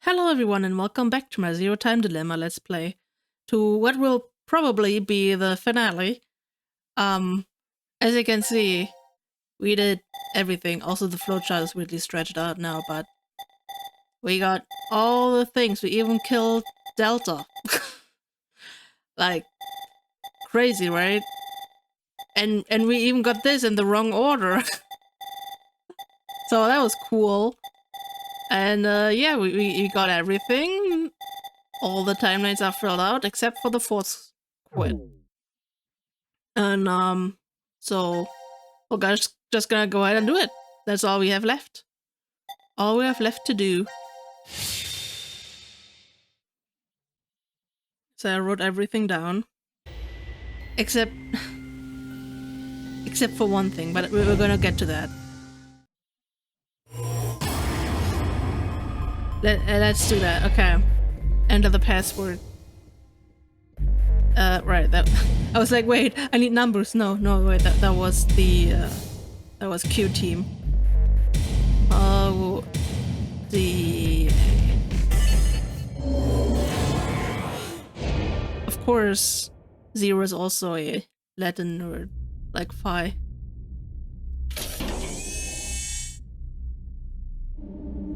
Hello everyone and welcome back to my Zero Time Dilemma Let's Play, to what will probably be the finale. As you can see, we did everything. Also the flowchart is weirdly stretched out now, but we got all the things. We even killed Delta. Like, crazy, right? And we even got this in the wrong order. So that was cool. And yeah, we got everything. All the timelines are filled out except for the fourth quit. And so we're just gonna go ahead and do it. That's all we have left. All we have left to do. So I wrote everything down. Except for one thing, but we're gonna get to that. Let's do that. Okay. Enter the password. Right. That I was like, wait, I need numbers. No, wait. That was the that was Q team. Oh, of course, Zero is also a Latin word, like phi.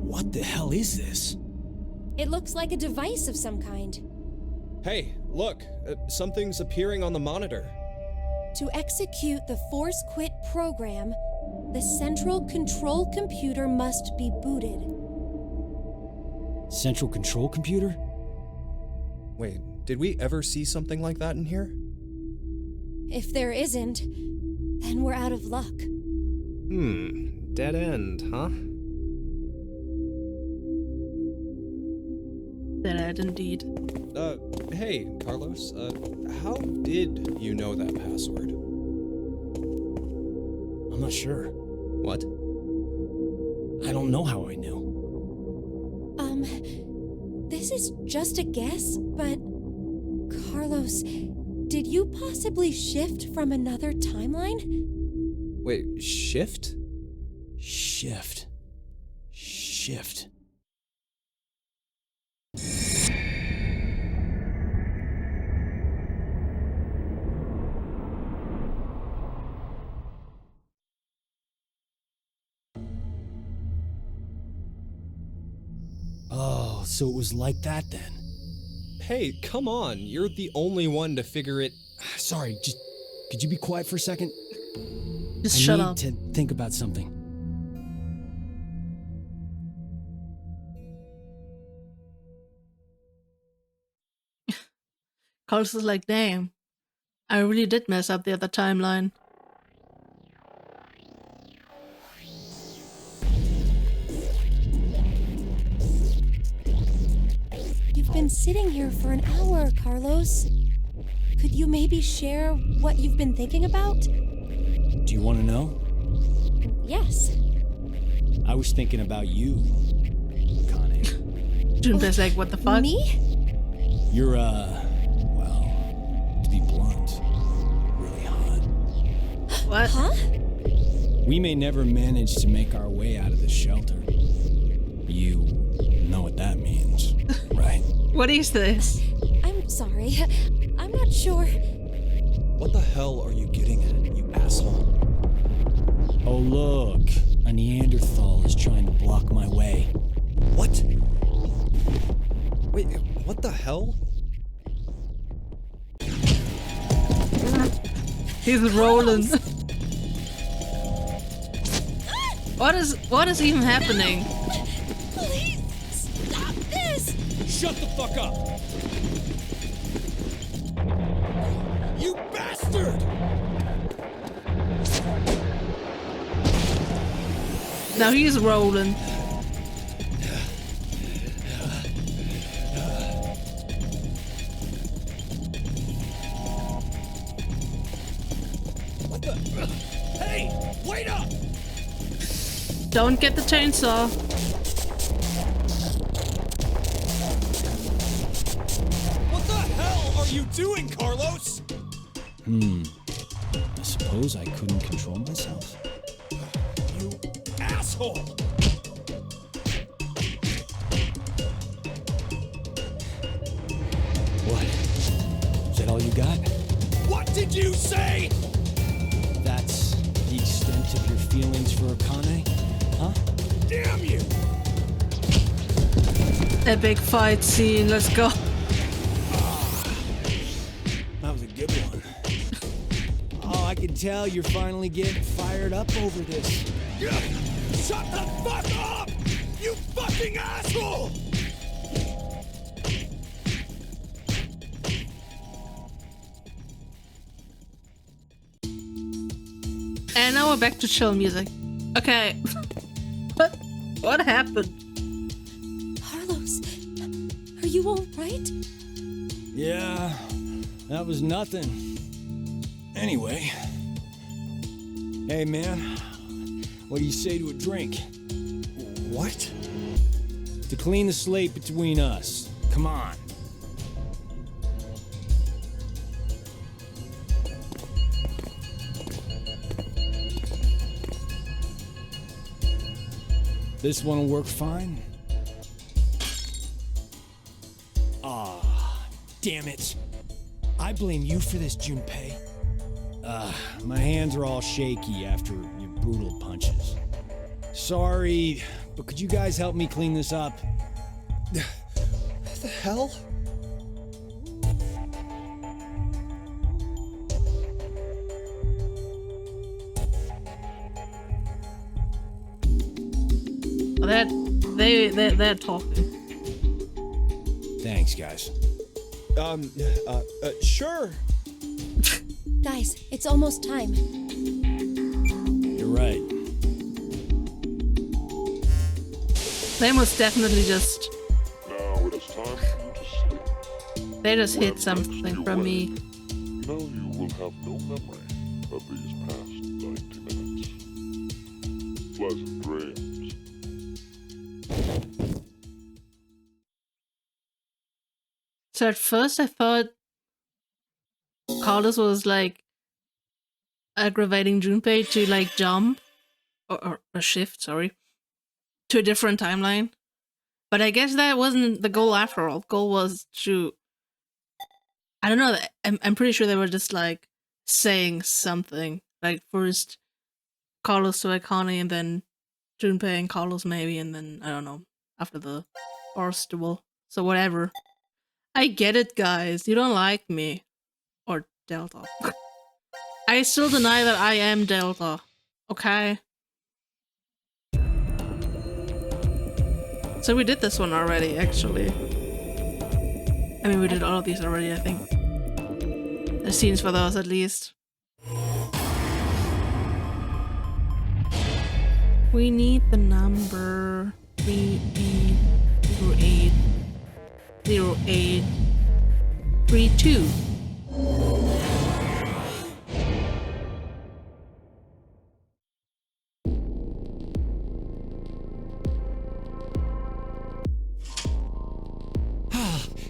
What the hell is this? It looks like a device of some kind. Hey, look, something's appearing on the monitor. To execute the force quit program, the central control computer must be booted. Central control computer? Wait, did we ever see something like that in here? If there isn't, then we're out of luck. Dead end, huh? Dead end indeed. Hey, Carlos, how did you know that password? I'm not sure. What? I don't know how I knew. This is just a guess, but Carlos, did you possibly shift from another timeline? Wait, shift? Shift. Oh, so it was like that then. Hey, come on, you're the only one to figure it. Sorry, just could you be quiet for a second? Just shut I up. need to think about something. Carlos is like, damn, I really did mess up the other timeline. You've been sitting here for an hour, Carlos. Could you maybe share what you've been thinking about? Do you want to know? Yes. I was thinking about you, Connie. Junpei's like, what the fuck? Me? You're, well, to be blunt, really hot. What? Huh? We may never manage to make our way out of the shelter. You know what that means, right? What is this? I'm sorry. I'm not sure. What the hell are you getting at, you asshole? Oh, look. A Neanderthal is trying to block my way. What? Wait, what the hell? He's rolling. What is even happening? Please stop this! Shut the fuck up! You bastard! Now he's rolling. What the? Hey! Wait up! Don't get the chainsaw. What the hell are you doing, Carlos? I suppose I couldn't control myself. You asshole! What? Is that all you got? What did you say? That's the extent of your feelings for Akane? Huh? Damn you! Epic fight scene, let's go. That was a good one. Oh, I can tell you're finally getting fired up over this. Shut the fuck up! You fucking asshole! And now we're back to chill music. Okay. What happened? Carlos, are you all right? Yeah, that was nothing. Anyway. Hey, man. What do you say to a drink? What? To clean the slate between us. Come on. This one will work fine. Ah, damn it. I blame you for this, Junpei. My hands are all shaky after your brutal punches. Sorry, but could you guys help me clean this up? What the hell? They're talking. Thanks, guys. Sure. Guys, it's almost time. You're right. They must definitely just. Now it is time for you to sleep. They just hit Whatever something next you from will, me. Know you will have no memory of these past 90 minutes. Pleasant dreams. So at first I thought Carlos was like aggravating Junpei to like jump or shift, sorry, to a different timeline. But I guess that wasn't the goal after all. The goal was to, I don't know, I'm pretty sure they were just like saying something. Like first Carlos to Akane and then Junpei and Carlos maybe, and then I don't know, after the horse duel. So whatever. I get it, guys. You don't like me. Or Delta. I still deny that I am Delta. Okay? So we did this one already, actually. I mean, we did all of these already, I think. The scenes for those, at least. We need the number 380832.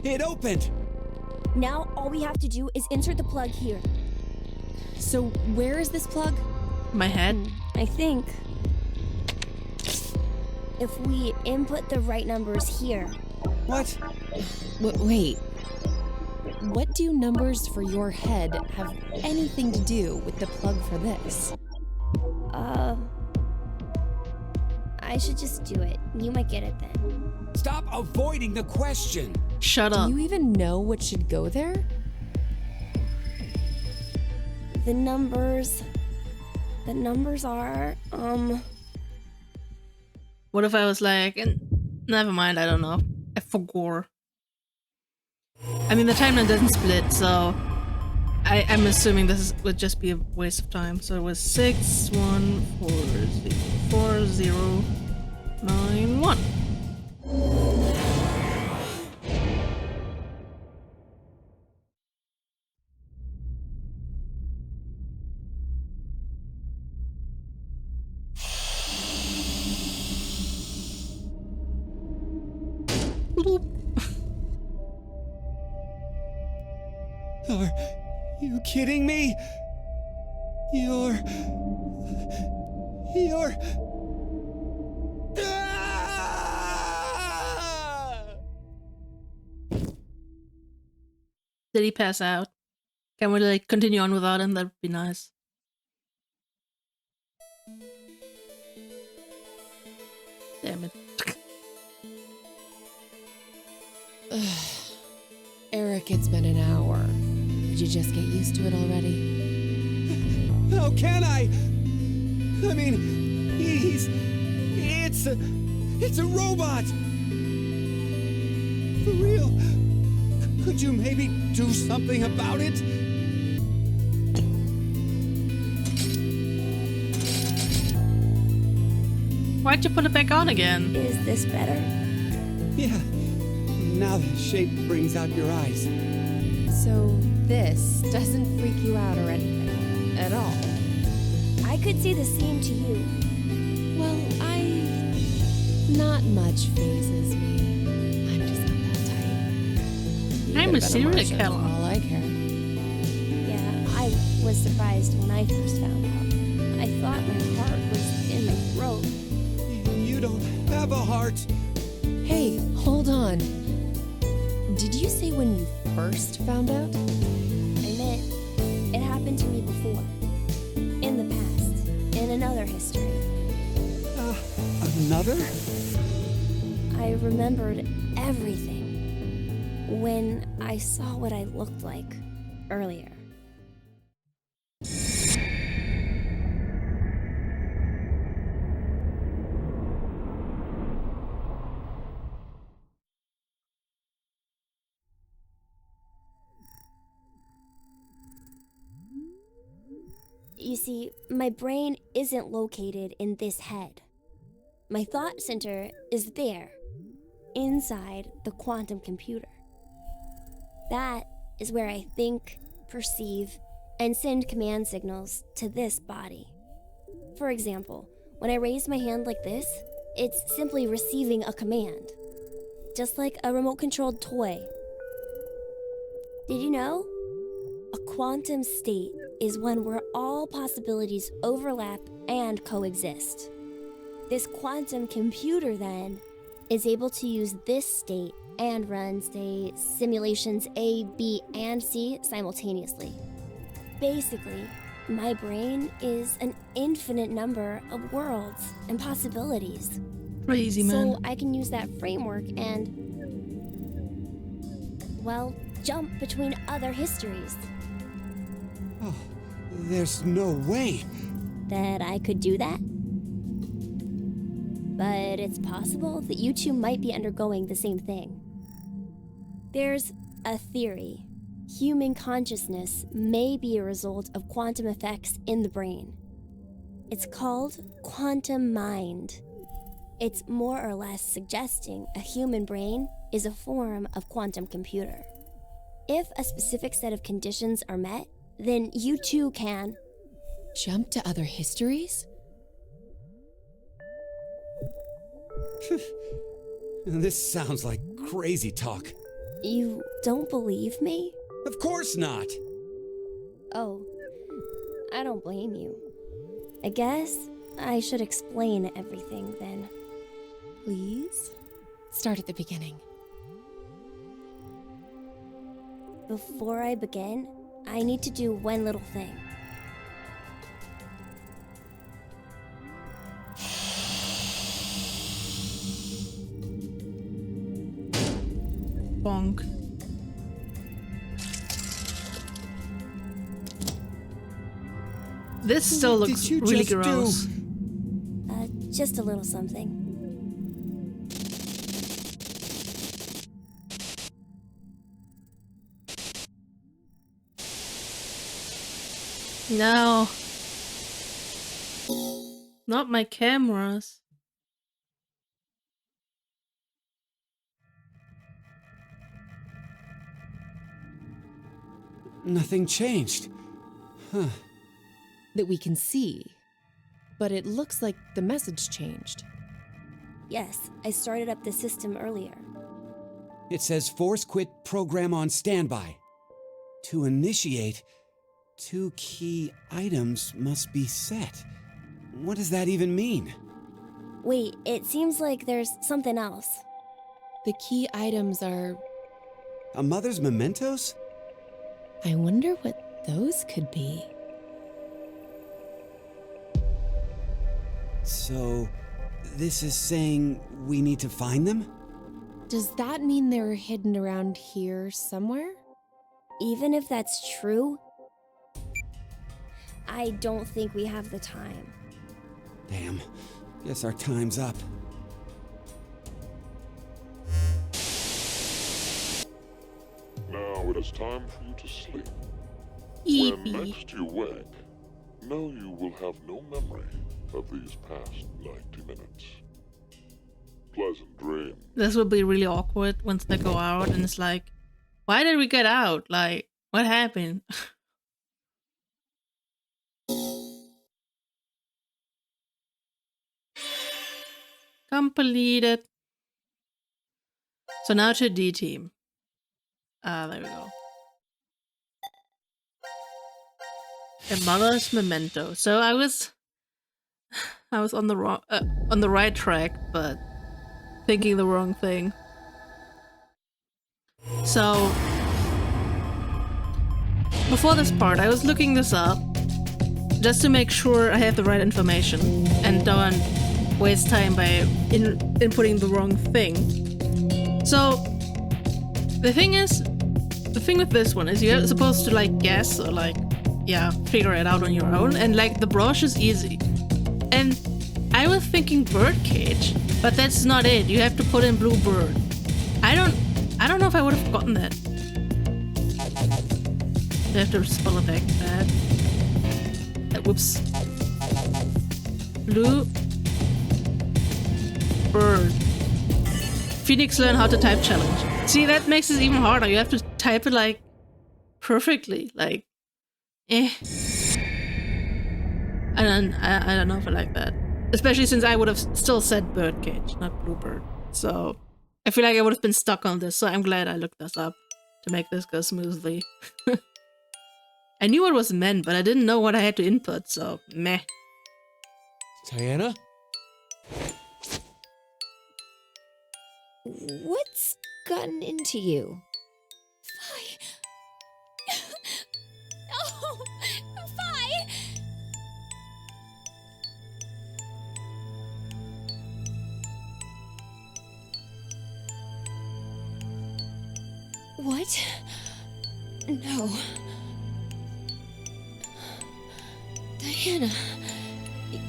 It opened! Now all we have to do is insert the plug here. So, where is this plug? My head? I think if we input the right numbers here. What? Wait. What do numbers for your head have anything to do with the plug for this? I should just do it. You might get it then. Stop avoiding the question! Shut Do up. you even know what should go there? The numbers are, What if I was like, never mind, I don't know. I forgot. I mean, the timeline doesn't split, so I'm assuming would just be a waste of time. So it was 614040991. Bloop. Are you kidding me? You're... Did he pass out? Can we like continue on without him? That'd be nice. Damn it. Eric, it's been an hour. Did you just get used to it already? How can I? I mean, it's a robot. For real. Could you maybe do something about it? Why'd you put it back on again? Is this better? Yeah. Now the shape brings out your eyes. So this doesn't freak you out or anything at all? I could say the same to you. Well, not much phases me. I'm just not that type. You I'm could've a been serial Martian for killer. all I care. Yeah, I was surprised when I first found out. I thought my heart was in my throat. You don't have a heart. Hey, hold on. Did you say when you first found out? I meant it happened to me before. In the past. In another history. Another? I remembered everything when I saw what I looked like earlier. You see, my brain isn't located in this head. My thought center is there, inside the quantum computer. That is where I think, perceive, and send command signals to this body. For example, when I raise my hand like this, it's simply receiving a command. Just like a remote-controlled toy. Did you know? A quantum state is one where all possibilities overlap and coexist. This quantum computer, then, is able to use this state and run, say, simulations A, B, and C simultaneously. Basically, my brain is an infinite number of worlds and possibilities. Crazy man. So I can use that framework and, well, jump between other histories. Oh, there's no way. That I could do that? But it's possible that you two might be undergoing the same thing. There's a theory. Human consciousness may be a result of quantum effects in the brain. It's called quantum mind. It's more or less suggesting a human brain is a form of quantum computer. If a specific set of conditions are met, then you too can. Jump to other histories? This sounds like crazy talk. You don't believe me? Of course not. Oh, I don't blame you. I guess I should explain everything then. Please? Start at the beginning. Before I begin, I need to do one little thing. Bonk. This still What looks did you really just do? gross. Just a little something. No. Not my cameras. Nothing changed. Huh. That we can see. But it looks like the message changed. Yes, I started up the system earlier. It says force quit program on standby. To initiate, 2 key items must be set. What does that even mean? Wait, it seems like there's something else. The key items are... A mother's mementos? I wonder what those could be. So, this is saying we need to find them? Does that mean they're hidden around here somewhere? Even if that's true, I don't think we have the time. Damn. Guess our time's up. Now it is time for you to sleep. When Eepy. next you wake, know you will have no memory of these past 90 minutes. Pleasant dreams. This will be really awkward once they go out and it's like, why did we get out? Like, what happened? Completed. So now to D team. There we go. A mother's memento. So I was on the right track, but thinking the wrong thing. So before this part, I was looking this up just to make sure I have the right information and don't waste time by inputting the wrong thing. So the thing with this one is you're supposed to like guess or like, yeah, figure it out on your own, and like the brush is easy. And I was thinking birdcage, but that's not it. You have to put in blue bird. I don't know if I would have gotten that. I have to spell it back that. Whoops. Blue bird. Phoenix learn how to type challenge. See, that makes it even harder. You have to type it like perfectly. Like, I don't know if I like that. Especially since I would have still said birdcage, not bluebird. So I feel like I would have been stuck on this. So I'm glad I looked this up to make this go smoothly. I knew what was meant, but I didn't know what I had to input. So meh. Diana? What's gotten into you? Oh, Fi! What? No. Diana,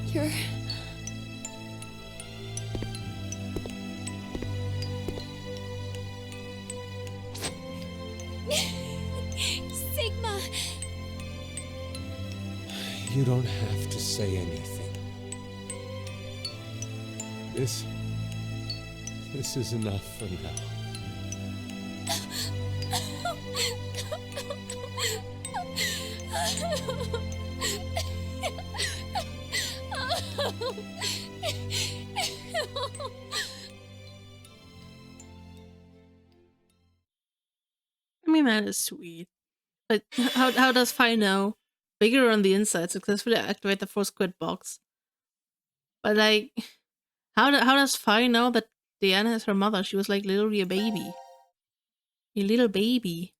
you're... Sigma! You don't have to say anything. This is enough for now. I mean, that is sweet. But how does Fi know? Bigger on the inside, successfully activate the force quit box. But like, how does Fi know that Diana is her mother? She was like literally a baby. A little baby.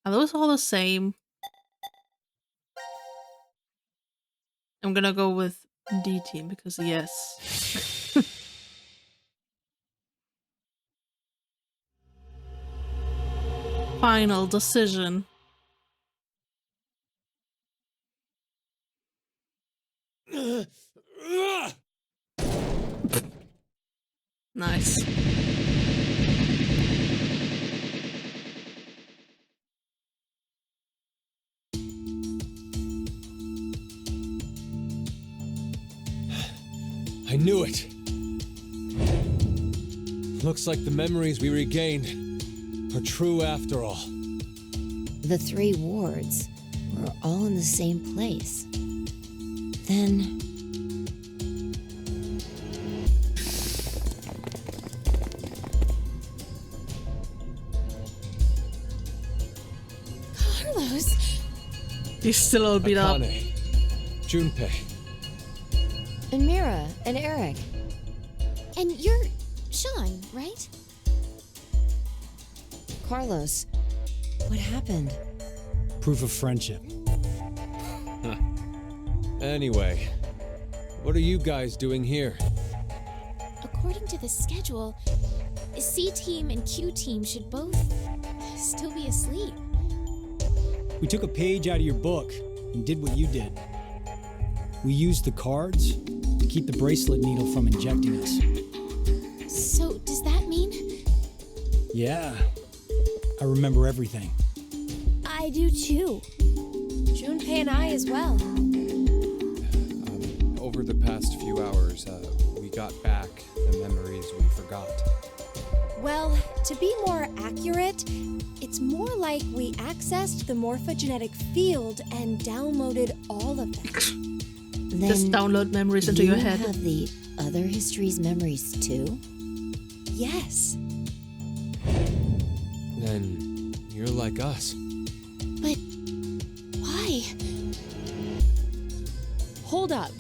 Are those all the same? I'm gonna go with D team because yes. Final decision. Nice. I knew it. Looks like the memories we regained are true after all. The 3 wards were all in the same place. Then... Carlos! He's still all beat up. Akane, Junpei, And Mira and Eric. And you're Sean, right? Carlos, What happened? Proof of friendship. Anyway, what are you guys doing here? According to the schedule, C team and Q team should both still be asleep. We took a page out of your book and did what you did. We used the cards to keep the bracelet needle from injecting us. So, does that mean? Yeah, I remember everything. I do too. Junpei and I as well. Over the past few hours, we got back the memories we forgot. Well, to be more accurate, it's more like we accessed the morphogenetic field and downloaded all of them. Just download memories into your head. You have the other history's memories too? Yes. Then you're like us. But why? Hold up.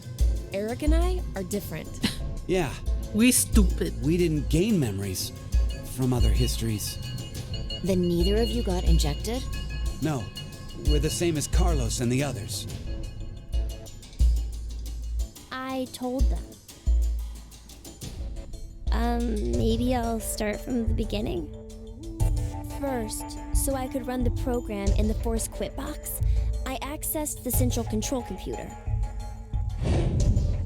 Eric and I are different. Yeah, We stupid. we didn't gain memories from other histories. Then neither of you got injected? No, we're the same as Carlos and the others. I told them. Maybe I'll start from the beginning. First, so I could run the program in the Force Quit box, I accessed the central control computer.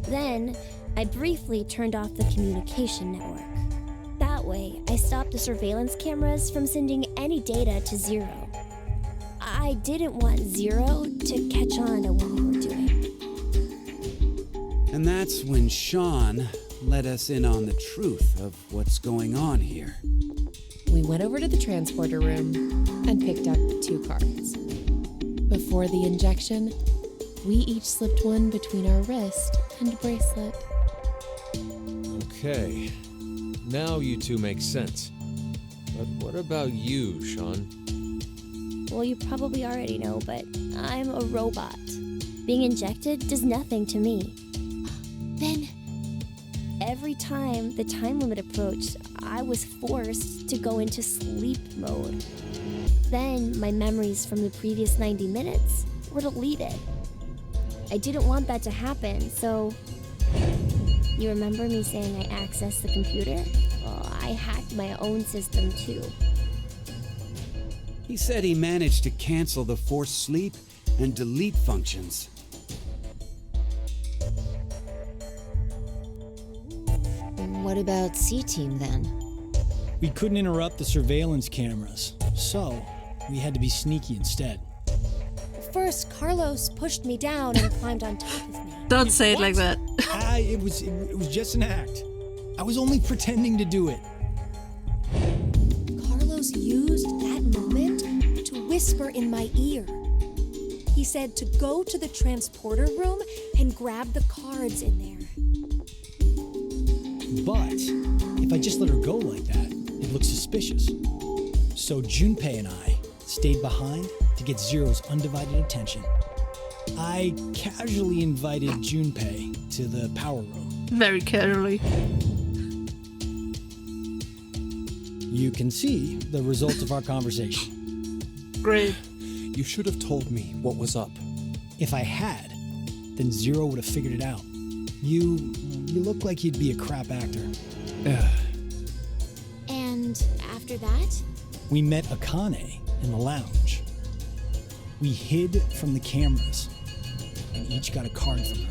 Then, I briefly turned off the communication network. That way, I stopped the surveillance cameras from sending any data to Zero. I didn't want Zero to catch on to what we were doing. And that's when Sean let us in on the truth of what's going on here. We went over to the transporter room and picked up 2 cards. Before the injection, we each slipped one between our wrist and bracelet. Okay. Now you two make sense. But what about you, Sean? Well, you probably already know, but I'm a robot. Being injected does nothing to me. Then, Every time the time limit approached, I was forced to go into sleep mode. Then my memories from the previous 90 minutes were deleted. I didn't want that to happen, so... You remember me saying I accessed the computer? Well, I hacked my own system too. He said he managed to cancel the forced sleep and delete functions. What about C-Team then? We couldn't interrupt the surveillance cameras, so we had to be sneaky instead. First, Carlos pushed me down and climbed on top of me. Don't say it like that. It was just an act. I was only pretending to do it. Carlos used that moment to whisper in my ear. He said to go to the transporter room and grab the cards in there. But if I just let her go like that, it looks suspicious. So Junpei and I stayed behind to get Zero's undivided attention. I casually invited Junpei to the power room. Very casually. You can see the results of our conversation. Great. You should have told me what was up. If I had, then Zero would have figured it out. You look like you'd be a crap actor. and after that? We met Akane in the lounge. We hid from the cameras and each got a card from her.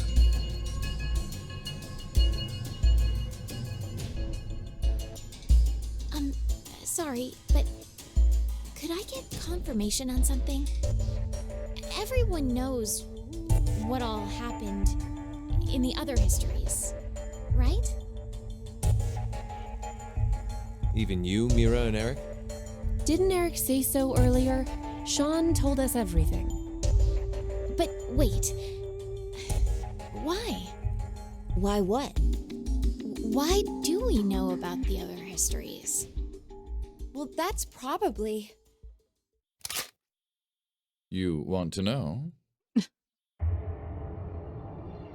Sorry, but could I get confirmation on something? Everyone knows what all happened in the other histories, right? Even you, Mira and Eric? Didn't Eric say so earlier? Sean told us everything. But wait. Why? Why what? Why do we know about the other histories? Well, that's probably... You want to know?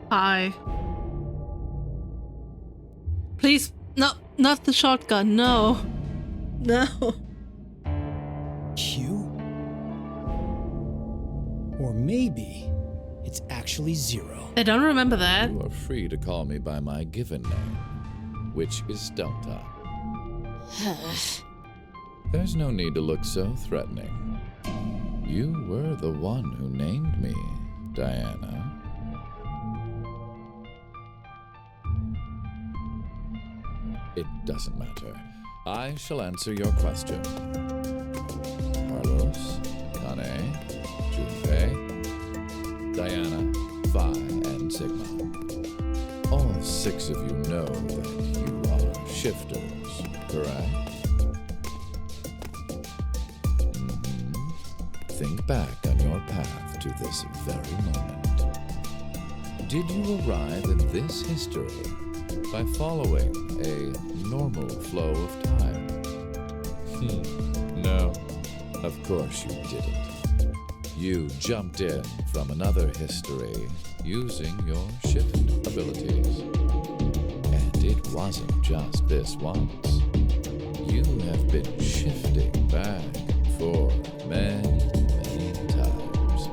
Hi. Please, no, not the shotgun, no. No. Q? Or maybe it's actually 0. I don't remember that. You are free to call me by my given name, which is Delta. There's no need to look so threatening. You were the one who named me, Diana. It doesn't matter. I shall answer your question. Carlos, Kane, Junpei, Diana, Phi, and Sigma. All 6 of you know that you are shifters, correct? Think back on your path to this very moment. Did you arrive in this history by following a normal flow of time? No, of course you didn't. You jumped in from another history using your shift abilities. And it wasn't just this once. You have been shifting back and forth many times.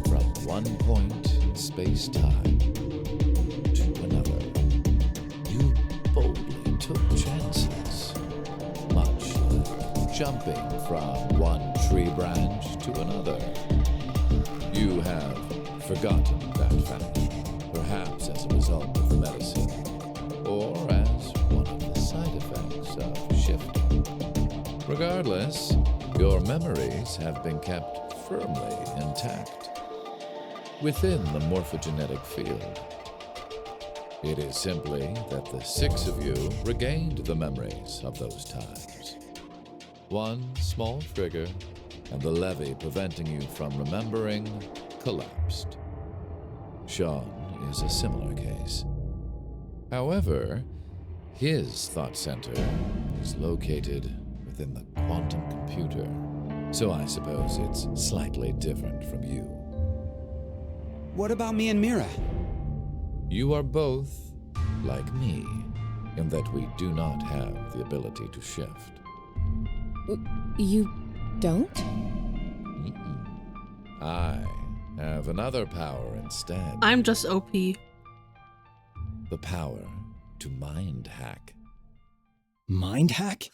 From one point in space-time to another. You boldly took chances. Much like jumping from one tree branch to another. You have forgotten that fact, perhaps as a result of the medicine, or as one of the side effects of shifting. Regardless, your memories have been kept firmly intact within the morphogenetic field. It is simply that the 6 of you regained the memories of those times. One small trigger, and the levee preventing you from remembering collapsed. Sean is a similar case. However, his thought center is located within the quantum computer, so I suppose it's slightly different from you. What about me and Mira? You are both like me, in that we do not have the ability to shift. You don't? I have another power instead. I'm just OP. The power to mind hack. Mind hack?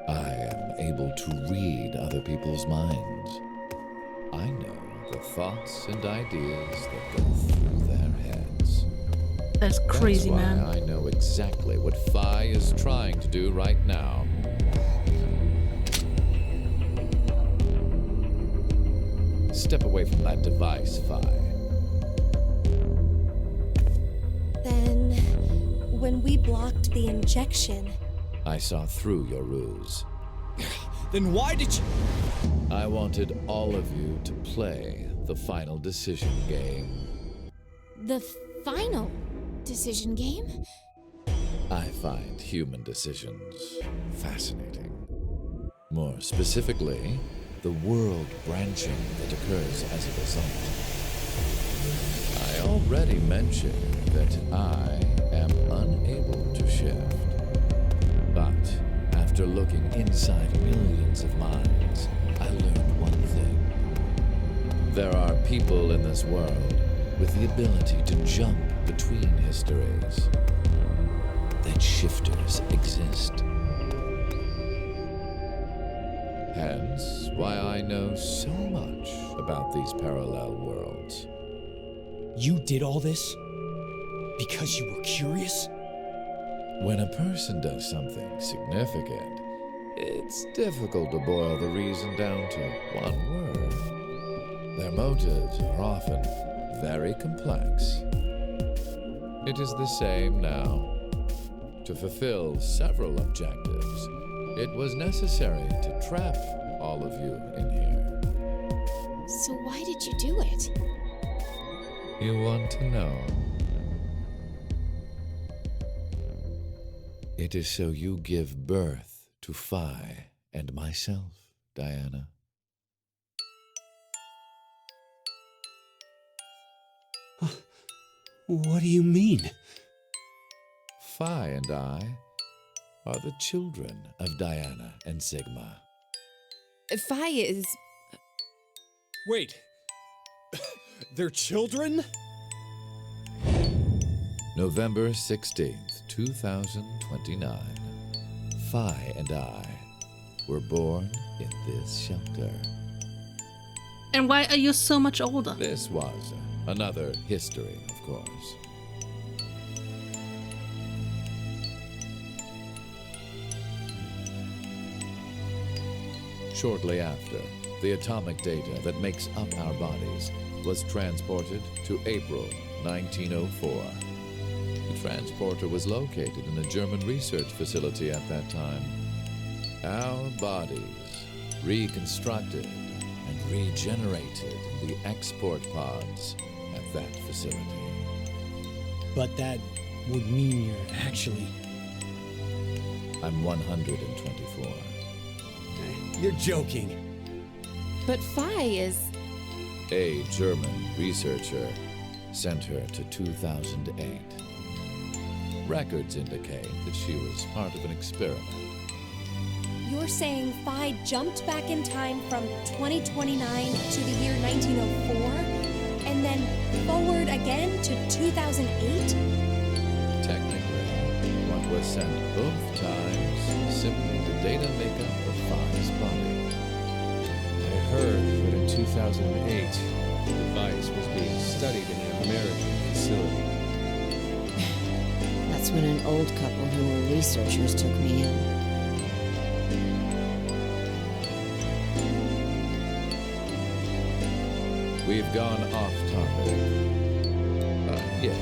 I am able to read other people's minds. I know the thoughts and ideas that go through their heads. That's crazy, That's why man. I know exactly what Phi is trying to do right now. Step away from that device, Phi. Then, when we blocked the injection, I saw through your ruse. Then why did you... I wanted all of you to play the final decision game. The final decision game? I find human decisions fascinating. More specifically, the world branching that occurs as a result. I already mentioned that I am unable to shift. But after looking inside millions of minds, I learned one thing. There are people in this world with the ability to jump between histories. That shifters exist. Hence, why I know so much about these parallel worlds. You did all this? Because you were curious? When a person does something significant, it's difficult to boil the reason down to one word. Their motives are often very complex. It is the same now. To fulfill several objectives, it was necessary to trap all of you in here. So why did you do it? You want to know? It is so you give birth to Phi and myself, Diana. What do you mean? Phi and I are the children of Diana and Sigma. Phi is... Wait. They're children? November 16th, 2029. Phi and I were born in this shelter. And why are you so much older? This was another history, of course. Shortly after, the atomic data that makes up our bodies was transported to April 1904. The transporter was located in a German research facility at that time. Our bodies reconstructed and regenerated in the export pods at that facility. But that would mean you're actually... I'm 124. You're joking. But Phi is... A German researcher sent her to 2008. Records indicate that she was part of an experiment. You're saying Phi jumped back in time from 2029 to the year 1904? And then forward again to 2008? Technically, what was sent both times is simply the data makeup of Phi's body. I heard that in 2008, the device was being studied in an American facility. That's when an old couple who were researchers took me in. We've gone off topic. Yes,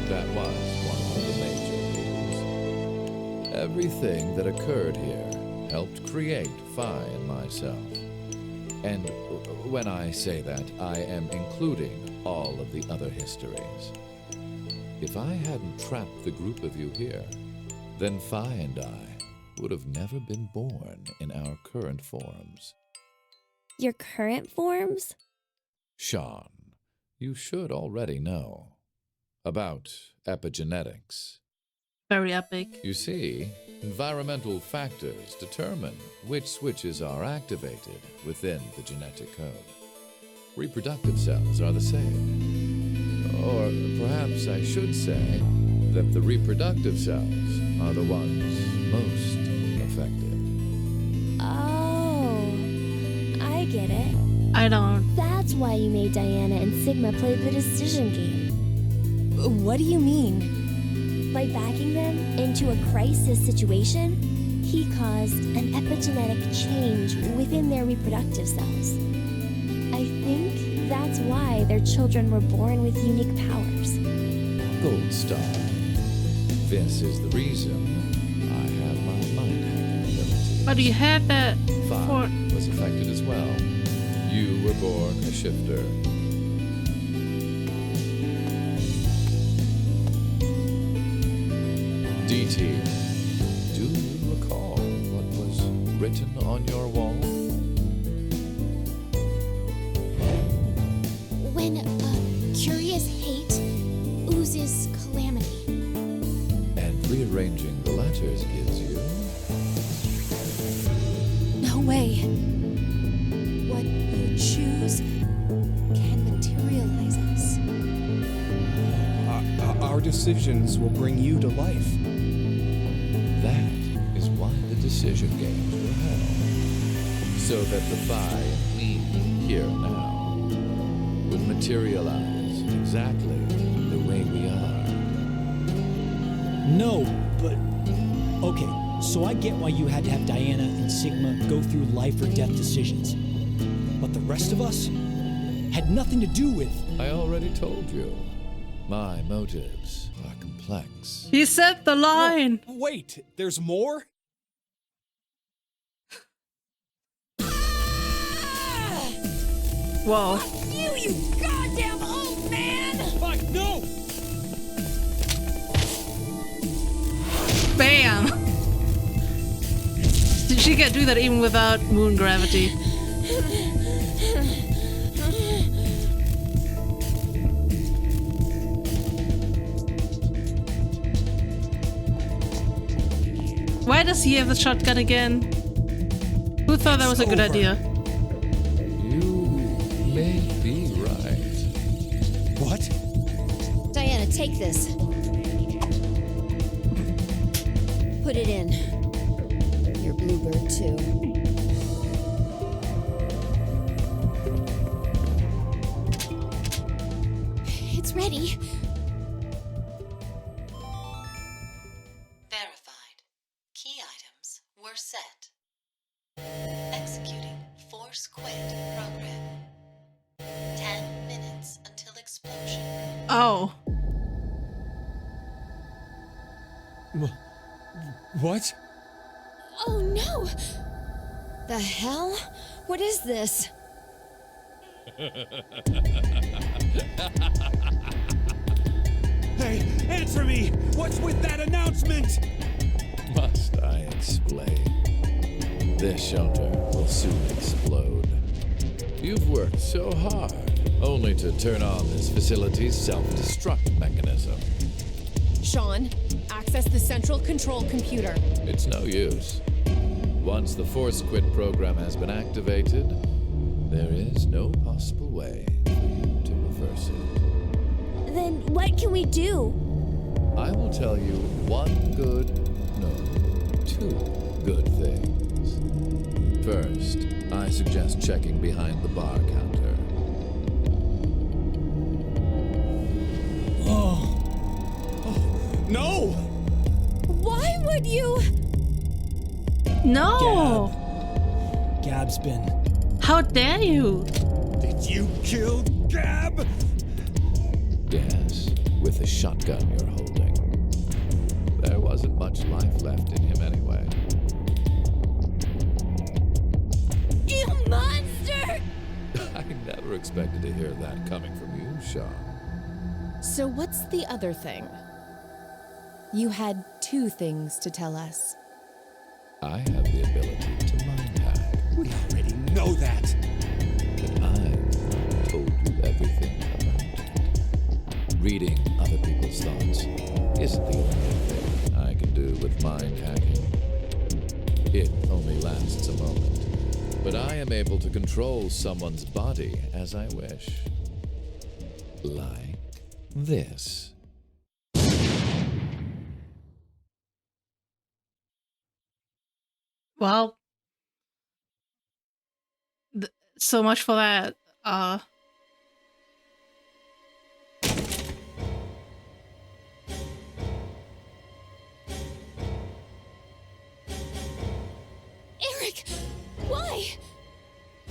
that was one of the major rules. Everything that occurred here helped create Phi and myself. And when I say that, I am including all of the other histories. If I hadn't trapped the group of you here, then Phi and I would have never been born in our current forms. Your current forms? Sean, you should already know about epigenetics. Very epic. You see, environmental factors determine which switches are activated within the genetic code. Reproductive cells are the same. Or perhaps I should say that the reproductive cells are the ones most affected. Oh, I get it. I don't. That's why you made Diana and Sigma play the decision game. What do you mean? By backing them into a crisis situation, he caused an epigenetic change within their reproductive cells. I think that's why their children were born with unique powers. Gold Star. This is the reason I have my mind hacking ability. But you had that Phi for... was affected as well. You were born a shifter. DT, do you recall what was written on your wall? When curious hate oozes calamity. And rearranging the letters gives you... No way. What you choose can materialize us. Our decisions will bring you to life. That is why the decision games were held. So that the Phi and me here now would materialize exactly the way we are. No, but... Okay, so I get why you had to have Diana and Sigma go through life or death decisions. But the rest of us had nothing to do with... I already told you. My motives are complex. He said the line. Wait, there's more? Whoa. You goddamn old man! Fuck, no! Bam! She can do that even without moon gravity. Why does he have the shotgun again? Who thought that was a good idea? You may be right. What? Diana, take this. Put it in. Your bluebird, too. It's ready. Verified. Key items were set. Executing force quit program. 10 minutes until explosion. Oh. What? Oh no! The hell? What is this? Hey, answer me! What's with that announcement? Must I explain? This shelter will soon explode. You've worked so hard, only to turn on this facility's self-destruct mechanism. Sean, access the central control computer. It's no use. Once the force quit program has been activated, there is no possible way for you to reverse it. Then what can we do? I will tell you two good things. First, I suggest checking behind the bar counter. No! Why would you? No! Gab's been... How dare you? Did you kill Gab? Yes, with the shotgun you're holding. There wasn't much life left in him anyway. You monster! I never expected to hear that coming from you, Sean. So what's the other thing? You had two things to tell us. I have the ability to mind hack. We already know that. But I've told you everything about it. Reading other people's thoughts isn't the only thing I can do with mind hacking. It only lasts a moment, but I am able to control someone's body as I wish. Like this. Well, so much for that. Eric! Why?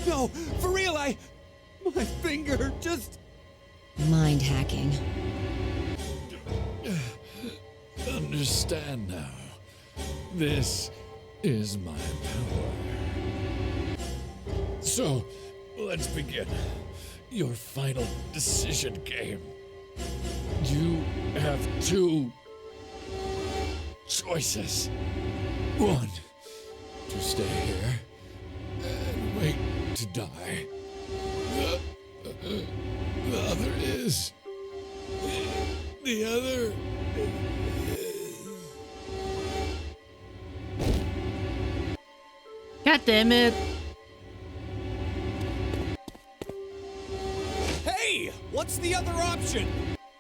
No, for real, my finger just... Mind hacking. Understand now. This is my power. So, let's begin. Your final decision game. You have two choices. One, to stay here and wait to die. The other is... The other God damn it. Hey! What's the other option?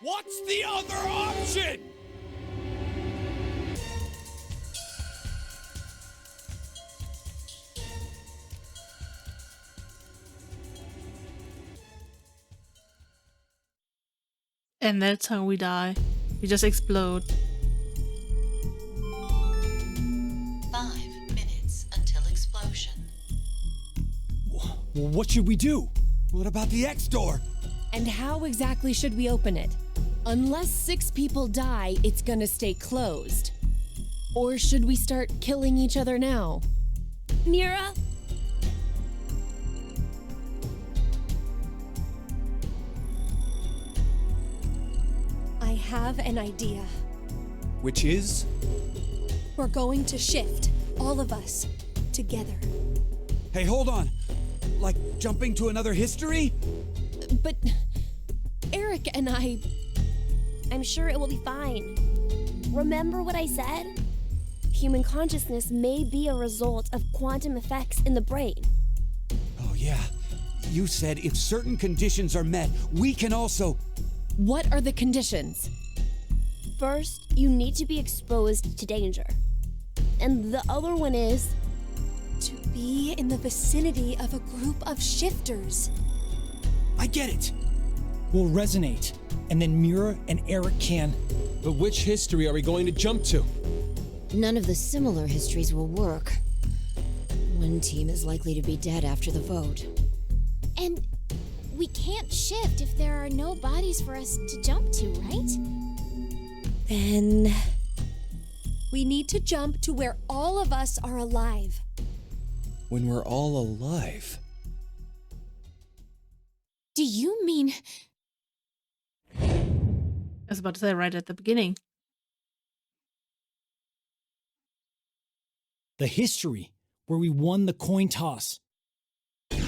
What's the other option? And that's how we die. We just explode. 5 minutes until explosion. What should we do? What about the X door? And how exactly should we open it? Unless 6 people die, it's gonna stay closed. Or should we start killing each other now? Mira? I have an idea. Which is? We're going to shift, all of us, together. Hey, hold on. Like jumping to another history? But Eric and I'm sure it will be fine. Remember what I said? human consciousness may be a result of quantum effects in the brain. Oh, yeah. You said if certain conditions are met, we can also. What are the conditions? First, you need to be exposed to danger. And the other one is To be in the vicinity of a group of shifters. I get it. We'll resonate, and then Mira and Eric can. But which history are we going to jump to? None of the similar histories will work. One team is likely to be dead after the vote. And we can't shift if there are no bodies for us to jump to, right? Then we need to jump to where all of us are alive. When we're all alive. Do you mean I was about to say right at the beginning. The history where we won the coin toss. 3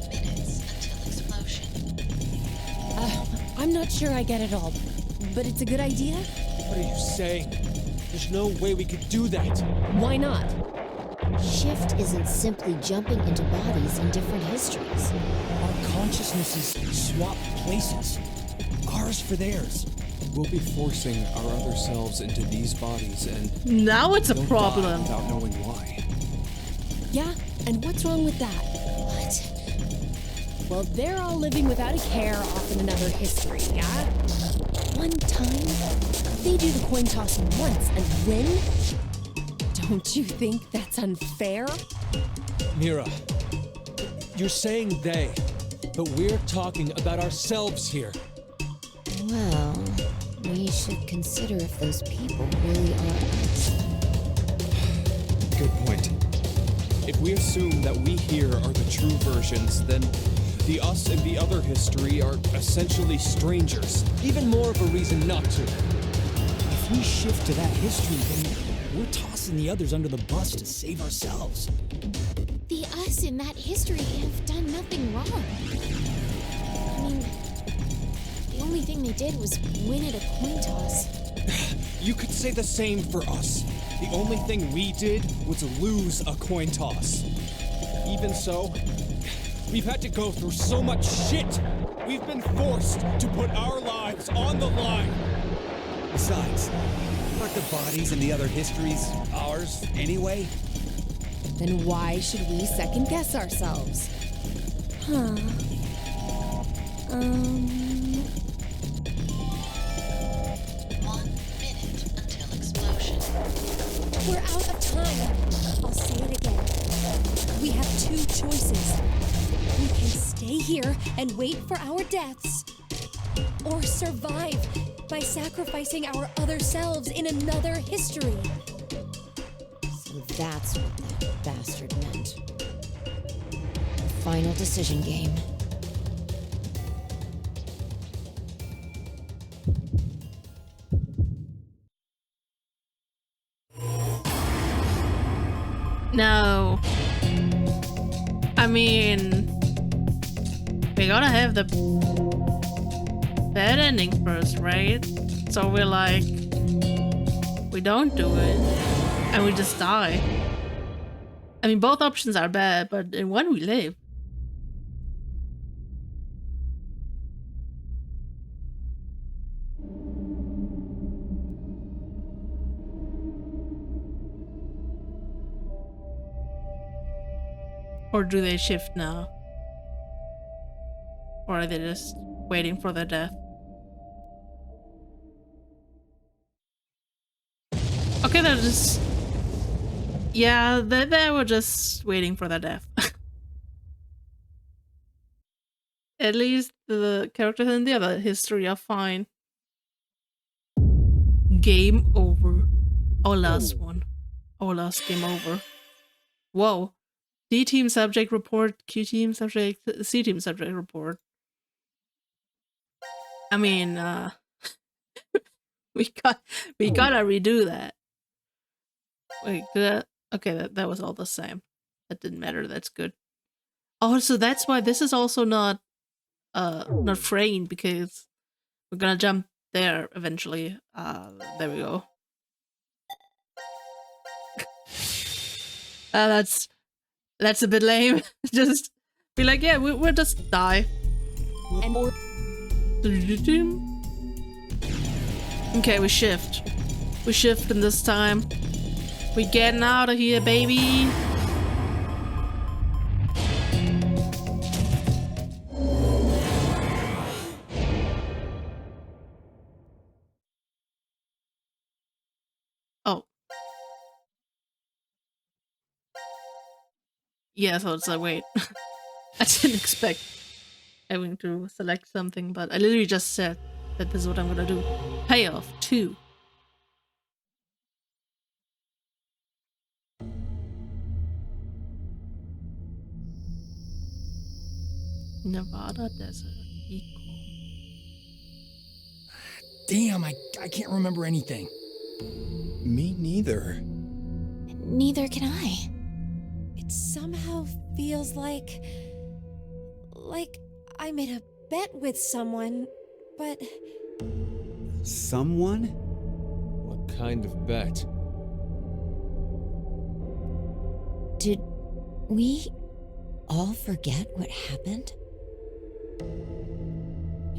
minutes until explosion. I'm not sure I get it all, but it's a good idea. What are you saying? There's no way we could do that. Why not? Shift isn't simply jumping into bodies in different histories. Our consciousnesses swap places. Ours for theirs. We'll be forcing our other selves into these bodies and Now it's a they'll die problem. without knowing why. Yeah, and what's wrong with that? what? Well, they're all living without a care off in another history, yeah? One time, they do the coin toss once and win? Don't you think that's unfair? Mira, you're saying they, but we're talking about ourselves here. Well, we should consider if those people really are us. Good point. If we assume that we here are the true versions, then the us and the other history are essentially strangers. Even more of a reason not to. If we shift to that history, then we're tossing the others under the bus to save ourselves. The us in that history have done nothing wrong. I mean, the only thing they did was win at a coin toss. You could say the same for us. The only thing we did was lose a coin toss. Even so, we've had to go through so much shit. We've been forced to put our lives on the line. Besides, aren't the bodies in the other histories ours anyway? Then why should we second guess ourselves? Huh. 1 minute until explosion. We're out of time. I'll say it again. We have two choices. We can stay here and wait for our deaths, or survive by sacrificing our other selves in another history. So that's what that bastard meant. Final decision game. No. I mean, we gotta have the bad ending first, right? So we're like, we don't do it, and we just die. I mean, both options are bad, but in one we live. Or do they shift now? Or are they just waiting for their death? Okay, they're just... Yeah, they were just waiting for their death. At least the characters in the other history are fine. Game over. Our last one. Our last game over. Whoa. D team subject report, Q team subject, C team subject report. I mean, we gotta redo that. Wait, okay, that was all the same. That didn't matter. That's good. Oh, so that's why this is also not framed, because we're gonna jump there eventually. There we go. That's a bit lame. Just be like, yeah, we'll just die. And okay, we shift. We shifting this time. We getting out of here, baby. Oh. Yeah, so it's like, wait. I didn't expect having to select something, but I literally just said that this is what I'm gonna do. Payoff 2. Nevada desert. Equal. Damn, I can't remember anything. Me neither. Neither can I. It somehow feels like I made a bet with someone, but Someone? What kind of bet? Did we all forget what happened?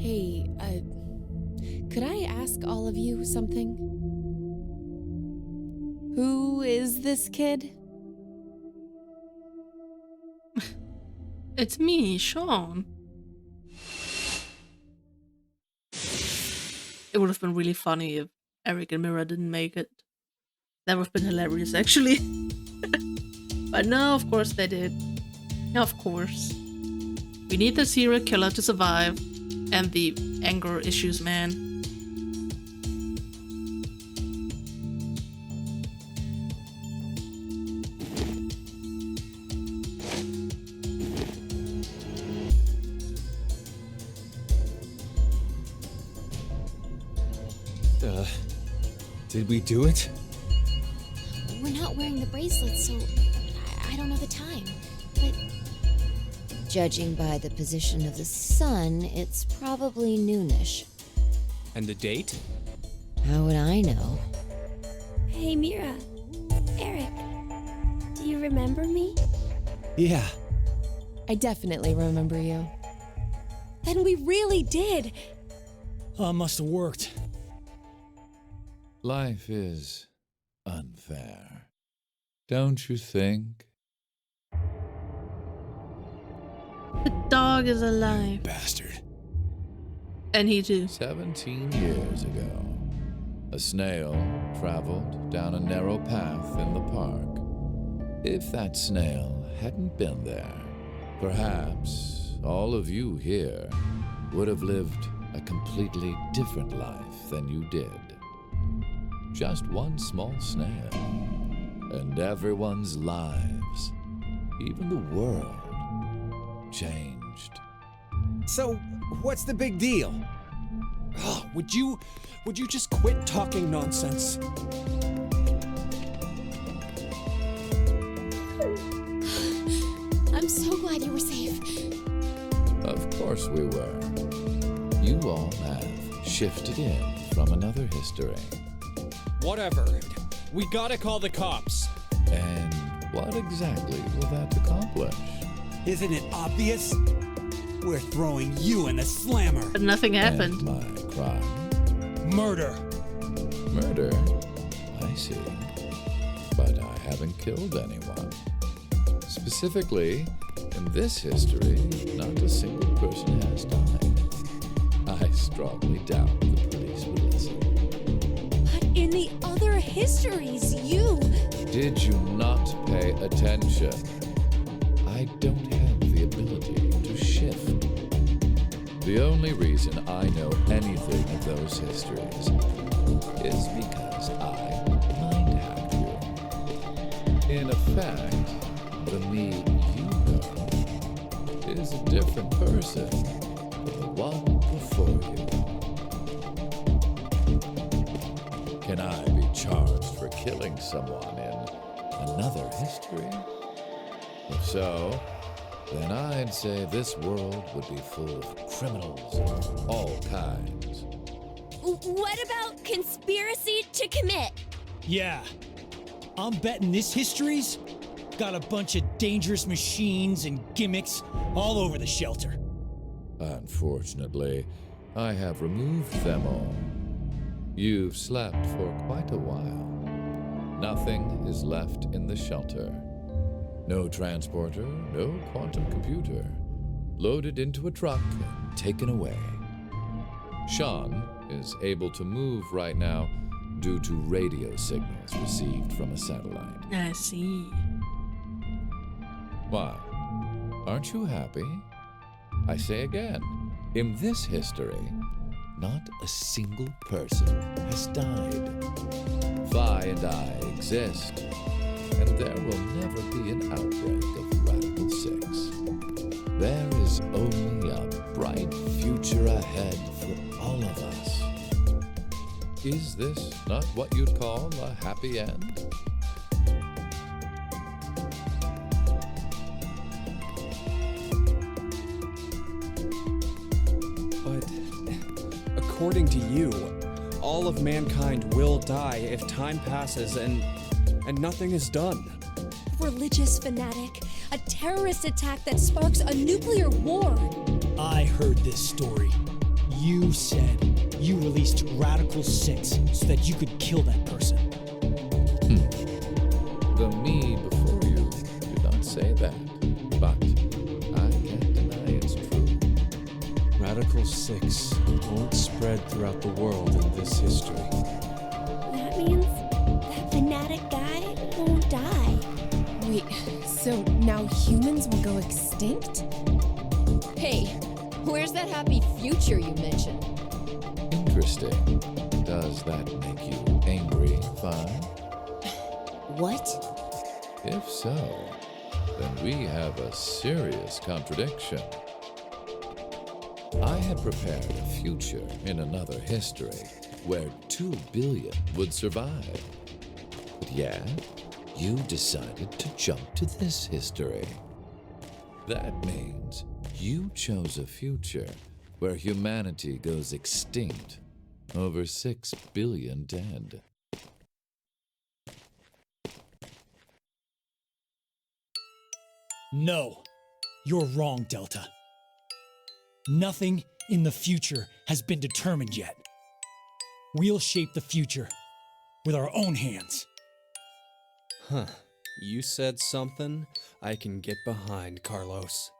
hey, could I ask all of you something? Who is this kid? It's me, Sean. It would have been really funny if Eric and Mira didn't make it. That would have been hilarious, actually. But no, of course they did. Of course. We need the serial killer to survive, and the anger issues man. Did we do it? We're not wearing the bracelets, so I don't know the time. But Judging by the position of the sun, it's probably noonish. And the date? How would I know? Hey, Mira. Eric. Do you remember me? Yeah. I definitely remember you. then we really did. Must have worked. Life is unfair, don't you think? The dog is alive. Bastard. And he too. 17 years ago, a snail traveled down a narrow path in the park. If that snail hadn't been there, perhaps all of you here would have lived a completely different life than you did. Just one small snail, and everyone's lives, even the world, changed. So, what's the big deal? Oh, would you just quit talking nonsense? I'm so glad you were safe. Of course we were. You all have shifted in from another history. Whatever. We gotta call the cops. And what exactly will that accomplish? Isn't it obvious? We're throwing you in the slammer. But nothing happened. And my crime? Murder. Murder? I see. But I haven't killed anyone. Specifically, in this history, not a single person has died. I strongly doubt the police would listen. But in the other histories, you... Did you not pay attention? I don't have the ability to shift. The only reason I know anything of those histories is because I mind hacked you. In effect, the me you know is a different person than the one before you. Can I be charged for killing someone in another history? If so, then I'd say this world would be full of criminals of all kinds. What about conspiracy to commit? Yeah. I'm betting this history's got a bunch of dangerous machines and gimmicks all over the shelter. Unfortunately, I have removed them all. You've slept for quite a while. Nothing is left in the shelter. No transporter, no quantum computer. Loaded into a truck and taken away. Sean is able to move right now due to radio signals received from a satellite. I see. Why? Aren't you happy? I say again, in this history, not a single person has died. Vi and I exist, and there will never be an outbreak of Radical 6. There is only a bright future ahead for all of us. Is this not what you'd call a happy end? But according to you, all of mankind will die if time passes and nothing is done. Religious fanatic, a terrorist attack that sparks a nuclear war. I heard this story. You said you released Radical 6 so that you could kill that person. The me before you did not say that, but I can't deny it's true. Radical 6 won't spread throughout the world in this history. That means that fanatic guy won't die. Wait, so now humans will go extinct? Hey, where's that happy future you mentioned? Interesting. Does that make you angry, Vi? What? If so, then we have a serious contradiction. I had prepared a future in another history where 2 billion would survive. But yet, you decided to jump to this history. That means you chose a future where humanity goes extinct, over 6 billion dead. No, you're wrong, Delta. Nothing in the future has been determined yet. We'll shape the future with our own hands. Huh. You said something I can get behind, Carlos.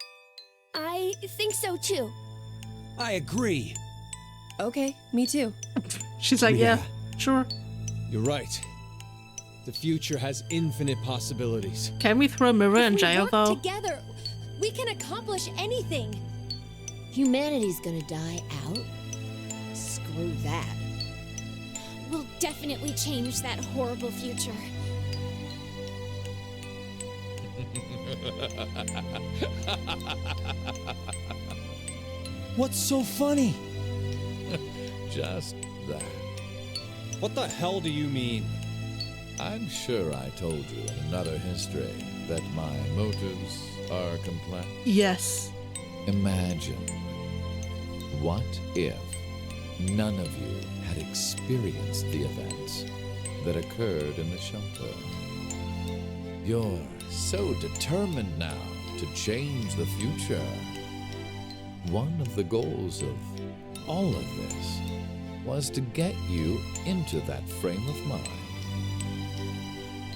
I think so too. I agree. Okay, me too. She's like, yeah, sure. You're right. The future has infinite possibilities. Can we throw a mirror in If we jail work though? together, we can accomplish anything. Humanity's gonna die out? Screw that. We'll definitely change that horrible future. What's so funny? Just that. What the hell do you mean? I'm sure I told you in another history that my motives are complex. Yes. Imagine, what if none of you had experienced the events that occurred in the shelter? You're so determined now to change the future. One of the goals of all of this was to get you into that frame of mind.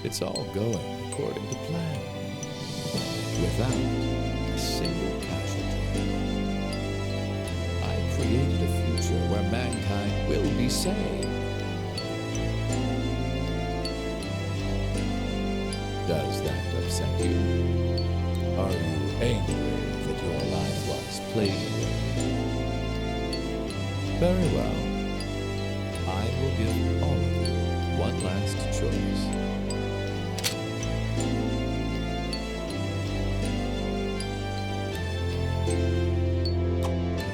It's all going according to plan, without a single casualty. I created a future where mankind will be saved. Does that upset you? Are you angry that your life was played with? Very well. I will give all of you one last choice.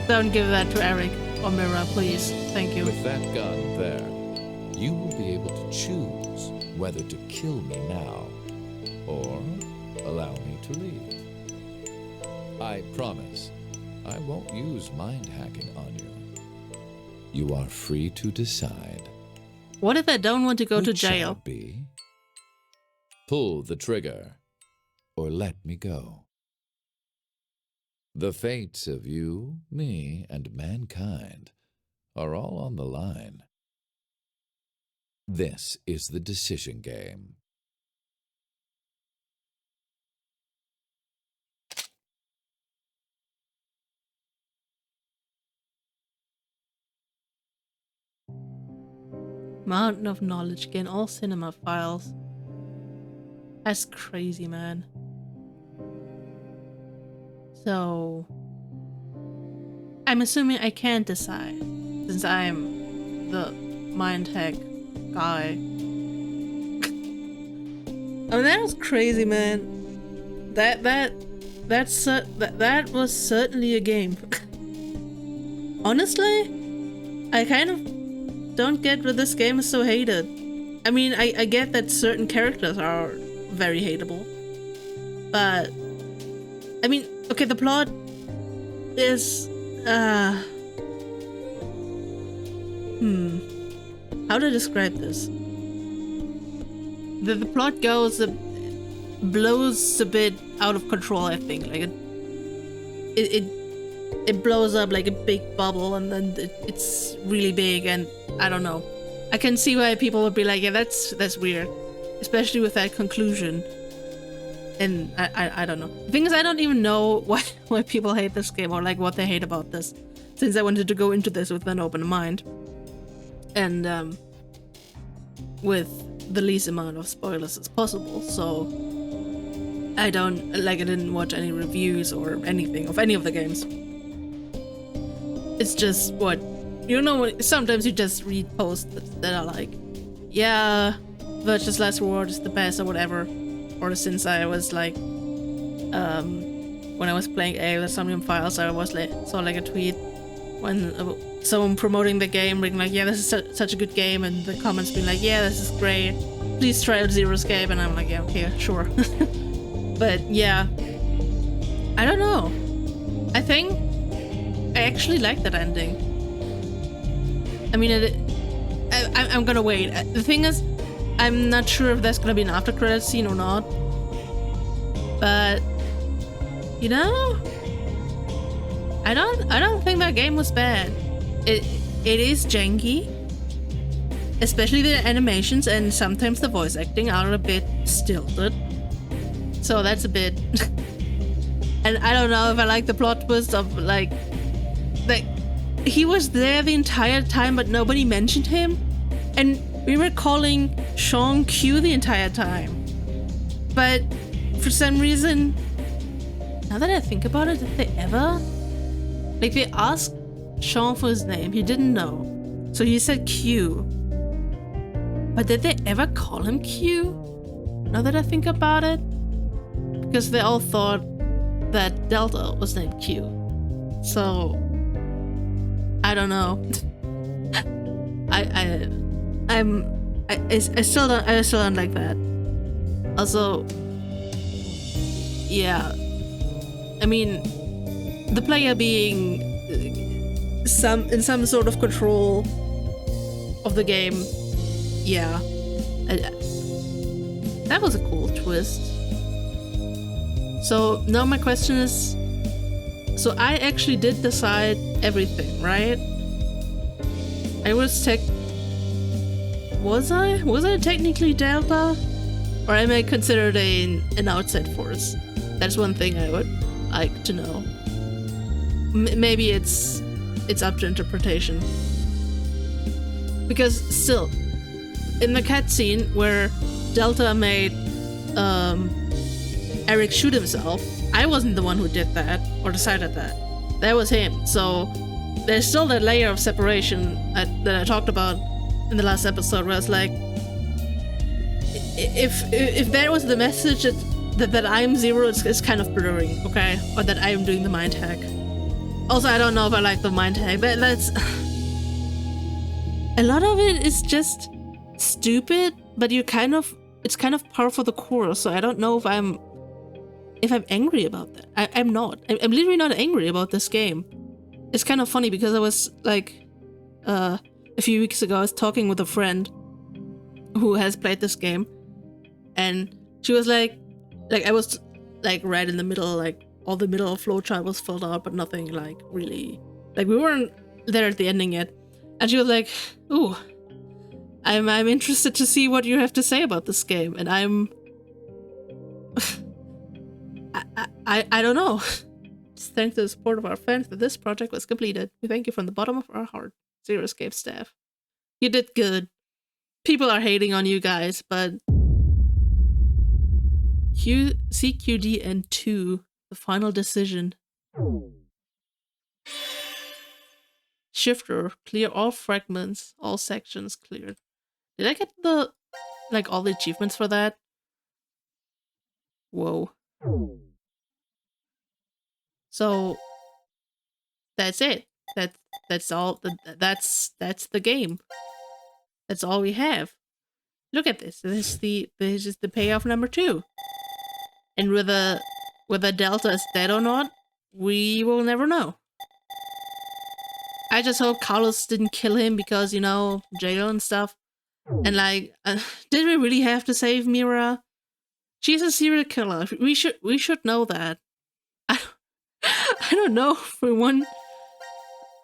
Don't give that to Eric or Mira, please. Thank you. With that gun there, you will be able to choose whether to kill me now or allow me to leave. I promise I won't use mind hacking on you. You are free to decide. What if I don't want to go to Which shall jail? it be? Pull the trigger, or let me go. The fates of you, me, and mankind are all on the line. This is the decision game. Mountain of knowledge, gain all cinema files. That's crazy, man. So, I'm assuming I can't decide, since I'm the mind hack guy. I mean, that was crazy, man. That was certainly a game. Honestly, I kind of don't get why this game is so hated. I mean, I get that certain characters are very hateable, but I mean, okay, the plot is how to describe this? The plot goes blows a bit out of control, I think. Like it blows up like a big bubble, and then it's really big, and I don't know. I can see why people would be like, yeah, that's weird, especially with that conclusion. And I don't know. The thing is, I don't even know why people hate this game, or like what they hate about this, since I wanted to go into this with an open mind and with the least amount of spoilers as possible. So I didn't watch any reviews or anything of any of the games. It's just what, you know, sometimes you just read posts that are like, yeah, Virtuous Last Reward is the best or whatever. Or since I was like, when I was playing A Somnium Files, I was like, saw like a tweet when someone promoting the game, being like, yeah, this is such a good game, and the comments being like, yeah, this is great, please try out Zero Escape, and I'm like, yeah, okay, sure. But yeah, I don't know. I think I actually like that ending. I mean, I'm gonna wait. The thing is, I'm not sure if there's gonna be an after credit scene or not. But you know, I don't think that game was bad. It is janky, especially the animations, and sometimes the voice acting are a bit stilted. So that's a bit. And I don't know if I like the plot twist of like he was there the entire time, but nobody mentioned him, and we were calling Sean Q the entire time. But for some reason, now that I think about it, did they ever? Like, they asked Sean for his name, he didn't know, so he said Q. But did they ever call him Q? Now that I think about it, because they all thought that Delta was named Q. So I don't know. I still don't like that. Also, yeah, I mean, the player being in some sort of control of the game, yeah, that was a cool twist. So now my question is, so I actually did decide everything, right? Was I technically Delta? Or am I considered an outside force? That's one thing I would like to know. Maybe it's up to interpretation. Because still, in the cutscene where Delta made Eric shoot himself, I wasn't the one who did that or decided that. That was him. So there's still that layer of separation that I talked about in the last episode, where it's like, if that was the message that I'm Zero, it's kind of blurring, okay? Or that I'm doing the mind hack. Also, I don't know if I like the mind hack. That's a lot of it is just stupid, but it's kind of par for the course. So I don't know if I'm angry about that. I'm not. I'm literally not angry about this game. It's kind of funny because I was like, a few weeks ago, I was talking with a friend who has played this game, and she was like I was like right in the middle, like all the middle of flowchart was filled out, but nothing like really, like we weren't there at the ending yet. And she was like, "Ooh, I'm interested to see what you have to say about this game," and I'm I don't know. Just thanks to the support of our fans that this project was completed. We thank you from the bottom of our heart. Zero Escape staff. You did good. People are hating on you guys, but CQD and 2, the final decision. Shifter, clear all fragments, all sections cleared. Did I get the, like, all the achievements for that? Whoa. So that's it. That's all. That's the game. That's all we have. Look at this. This is the payoff number 2. And whether Delta is dead or not, we will never know. I just hope Carlos didn't kill him because, you know, jail and stuff. And like, did we really have to save Mira? She's a serial killer. We should know that. I don't know if we want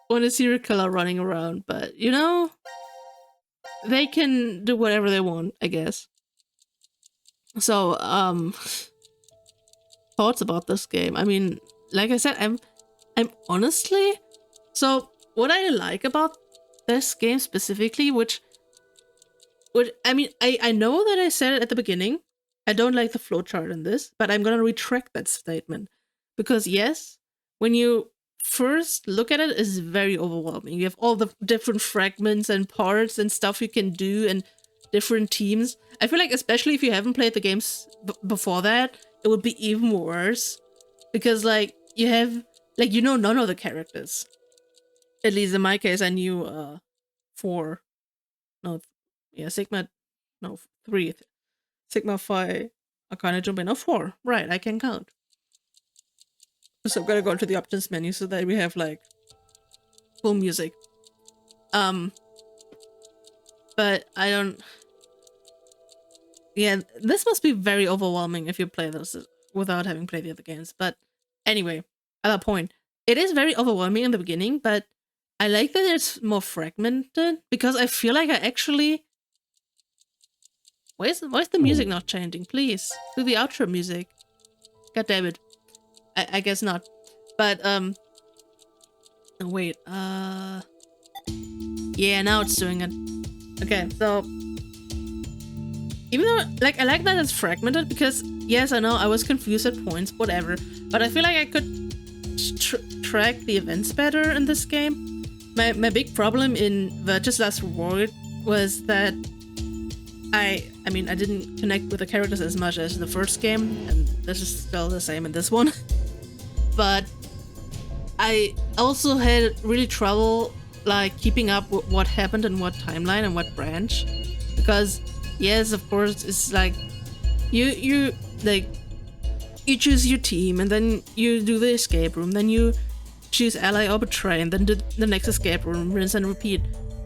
a serial killer running around, but you know, they can do whatever they want, I guess. So, thoughts about this game. I mean, like I said, I'm honestly, so what I like about this game specifically, which I mean, I know that I said it at the beginning, I don't like the flowchart in this, but I'm gonna retract that statement. Because yes, when you first look at it, it's very overwhelming. You have all the different fragments and parts and stuff you can do and different teams. I feel like especially if you haven't played the games before that, it would be even worse. Because like, you have, like, you know none of the characters. At least in my case, I knew 4. No, yeah, Sigma, no, 3. Sigma Phi, Arcana jump in. Oh, 4. Right, I can count. So I'm gonna go into the options menu so that we have like full music. But I don't. Yeah, this must be very overwhelming if you play this without having played the other games. But anyway, at that point, it is very overwhelming in the beginning, but I like that it's more fragmented because I feel like I actually. Why is the music not changing? Please do the outro music. God damn it. I guess not. But oh, wait, yeah, now it's doing it. Okay, so even though, like, I like that it's fragmented because yes, I know I was confused at points, whatever, but I feel like I could track the events better in this game. My big problem in Virtue's Last Reward was that I mean, I didn't connect with the characters as much as the first game, and this is still the same in this one. But I also had really trouble like keeping up with what happened in what timeline and what branch, because yes, of course, it's like you choose your team and then you do the escape room, then you choose ally or betray, and then the next escape room, rinse and repeat.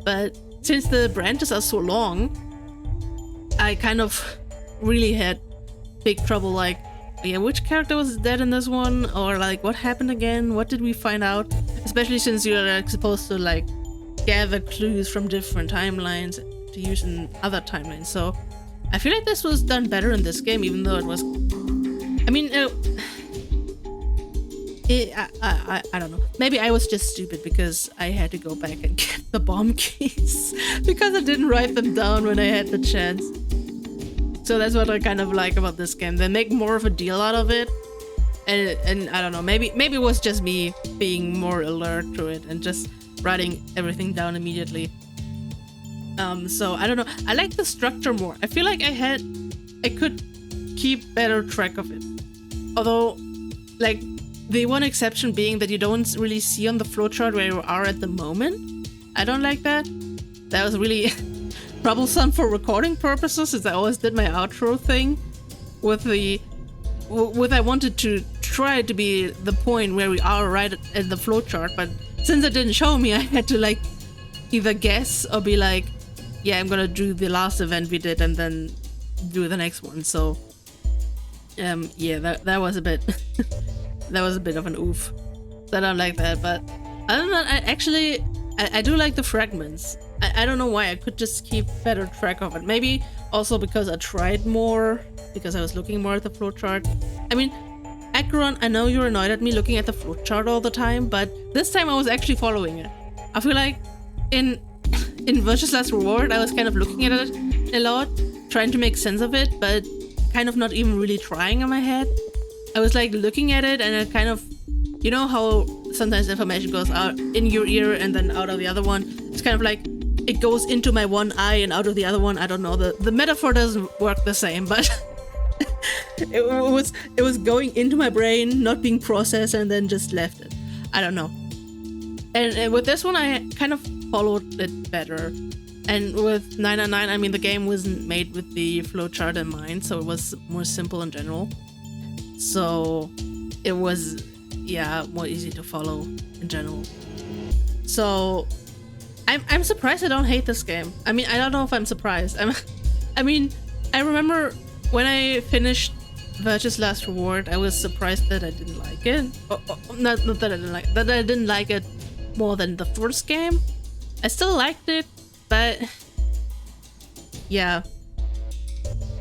But since the branches are so long, I kind of really had big trouble, like, yeah, which character was dead in this one, or like what happened again, what did we find out, especially since you're like supposed to like gather clues from different timelines to use in other timelines. So I feel like this was done better in this game, even though it was, I mean, I don't know, maybe I was just stupid because I had to go back and get the bomb keys because I didn't write them down when I had the chance. So that's what I kind of like about this game. They make more of a deal out of it, and I don't know, maybe it was just me being more alert to it and just writing everything down immediately. So I don't know, I like the structure more. I feel like I could keep better track of it. Although, like, the one exception being that you don't really see on the flowchart where you are at the moment. I don't like that. That was really troublesome for recording purposes, since I always did my outro thing with I wanted to try to be the point where we are right at the flowchart, but since it didn't show me, I had to like either guess or be like, yeah, I'm gonna do the last event we did and then do the next one. So yeah, that was a bit that was a bit of an oof. I don't like that, but other than that, I do like the fragments. I don't know why, I could just keep better track of it. Maybe also because I tried more, because I was looking more at the flowchart. I mean, Acheron, I know you're annoyed at me looking at the flowchart all the time, but this time I was actually following it. I feel like in Virtue's Last Reward, I was kind of looking at it a lot, trying to make sense of it, but kind of not even really trying in my head. I was like looking at it and it kind of, you know how sometimes information goes out in your ear and then out of the other one? It's kind of like it goes into my one eye and out of the other one. I don't know, the metaphor doesn't work the same, but it was going into my brain, not being processed, and then just left it. I don't know. And with this one, I kind of followed it better. And with 999, I mean, the game wasn't made with the flowchart in mind, so it was more simple in general. So it was, yeah, more easy to follow in general. So I'm surprised I don't hate this game. I mean, I don't know if I'm surprised. I mean, I remember when I finished Virtue's Last Reward, I was surprised that I didn't like it. Not that I didn't like it, that I didn't like it more than the first game. I still liked it, but yeah.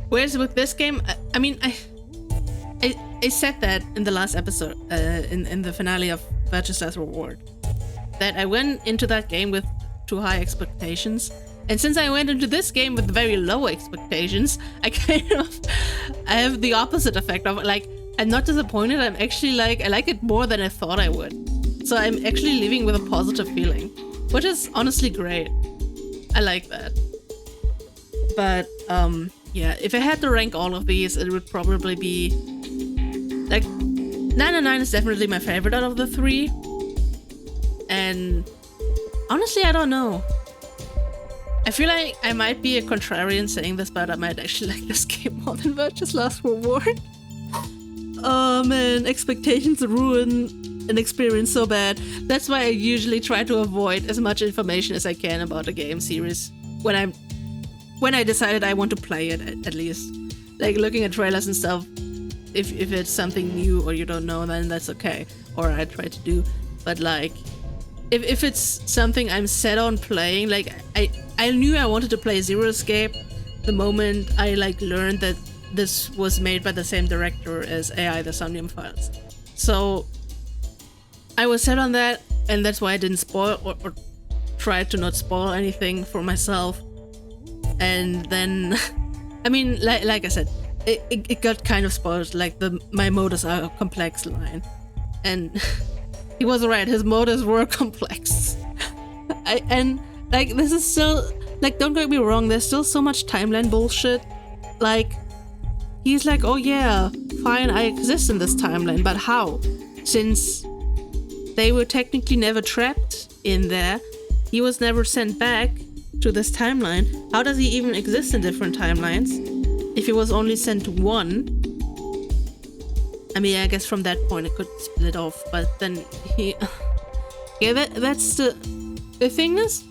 Whereas with this game, I mean, I said that in the last episode, in the finale of Virtue's Last Reward, that I went into that game with too high expectations. And since I went into this game with very low expectations, I have the opposite effect of, like, I'm not disappointed. I'm actually like, I like it more than I thought I would. So I'm actually leaving with a positive feeling, which is honestly great. I like that. But yeah, if I had to rank all of these, it would probably be like 999 is definitely my favorite out of the three. And honestly, I don't know. I feel like I might be a contrarian saying this, but I might actually like this game more than Virtue's Last Reward. Oh man, expectations ruin an experience so bad. That's why I usually try to avoid as much information as I can about a game series when I decided I want to play it, at least. Like looking at trailers and stuff, if it's something new or you don't know, then that's okay. Or I try to do. But like, if it's something I'm set on playing, like I knew I wanted to play Zero Escape the moment I like learned that this was made by the same director as AI the Somnium Files. So I was set on that, and that's why I didn't spoil or try to not spoil anything for myself. And then I mean, like I said, it got kind of spoiled, like my motives are complex line. And he was right, his motives were complex. And like, this is still, like, don't get me wrong, there's still so much timeline bullshit. Like, he's like, oh yeah, fine, I exist in this timeline, but how? Since they were technically never trapped in there, he was never sent back to this timeline. How does he even exist in different timelines if he was only sent to one? I mean, I guess from that point it could split off, but then he... yeah, that's the thing is,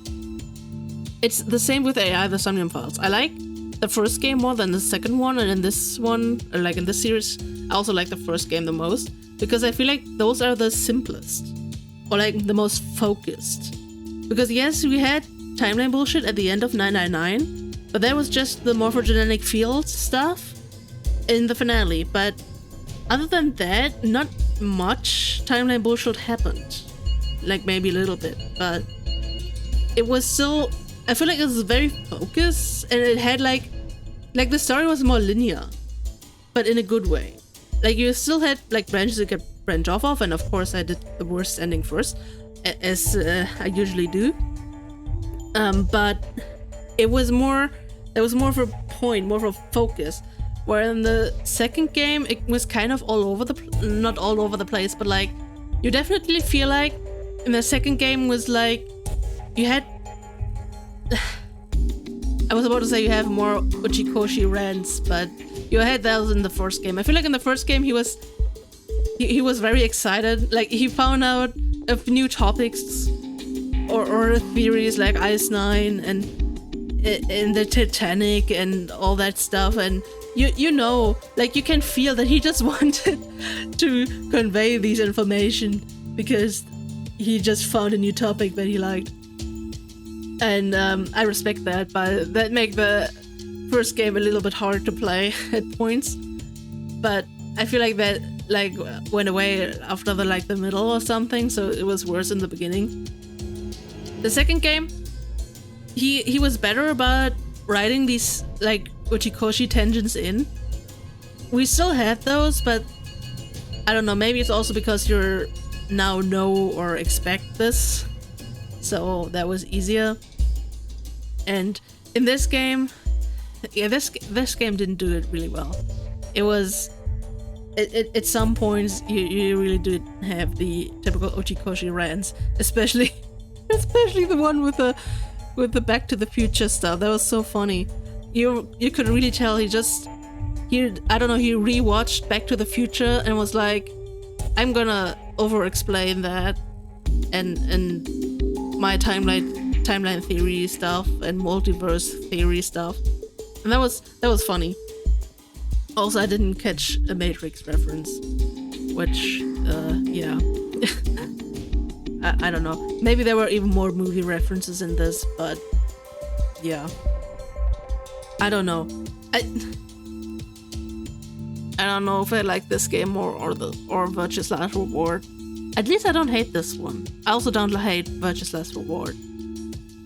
it's the same with AI, the Somnium Files. I like the first game more than the second one, and in this one, or like in this series, I also like the first game the most, because I feel like those are the simplest, or like the most focused. Because yes, we had timeline bullshit at the end of 999, but that was just the morphogenetic field stuff in the finale, but other than that, not much timeline bullshit happened. Like, maybe a little bit, but it was still... I feel like it was very focused, and it had like the story was more linear, but in a good way. Like, you still had like branches you could branch off of, and of course I did the worst ending first, as I usually do. But it was more... there was more of a point, more of a focus. Where in the second game, it was kind of all over the... not all over the place, but like, you definitely feel like in the second game was like, you had... I was about to say you have more Uchikoshi rants, but you had those in the first game. I feel like in the first game he was very excited. Like, he found out of new topics or theories like Ice Nine and the Titanic and all that stuff, and you know, like you can feel that he just wanted to convey these information because he just found a new topic that he liked, and I respect that, but that make the first game a little bit hard to play at points. But I feel like that like went away after the middle or something, so it was worse in the beginning. The second game, he was better about writing these like Uchikoshi tangents in. We still had those, but I don't know, maybe it's also because you're now know or expect this, so that was easier. And in this game, yeah, this game didn't do it really well. It was at some points you really did have the typical Uchikoshi rants, especially the one with the Back to the Future stuff. That was so funny. You could really tell he rewatched Back to the Future and was like, I'm gonna over-explain that and my timeline theory stuff and multiverse theory stuff, and that was funny. Also, I didn't catch a Matrix reference, which yeah. I don't know. Maybe there were even more movie references in this, but yeah. I don't know. I don't know if I like this game more or Virtue's Last Reward. At least I don't hate this one. I also don't hate Virtue's Last Reward.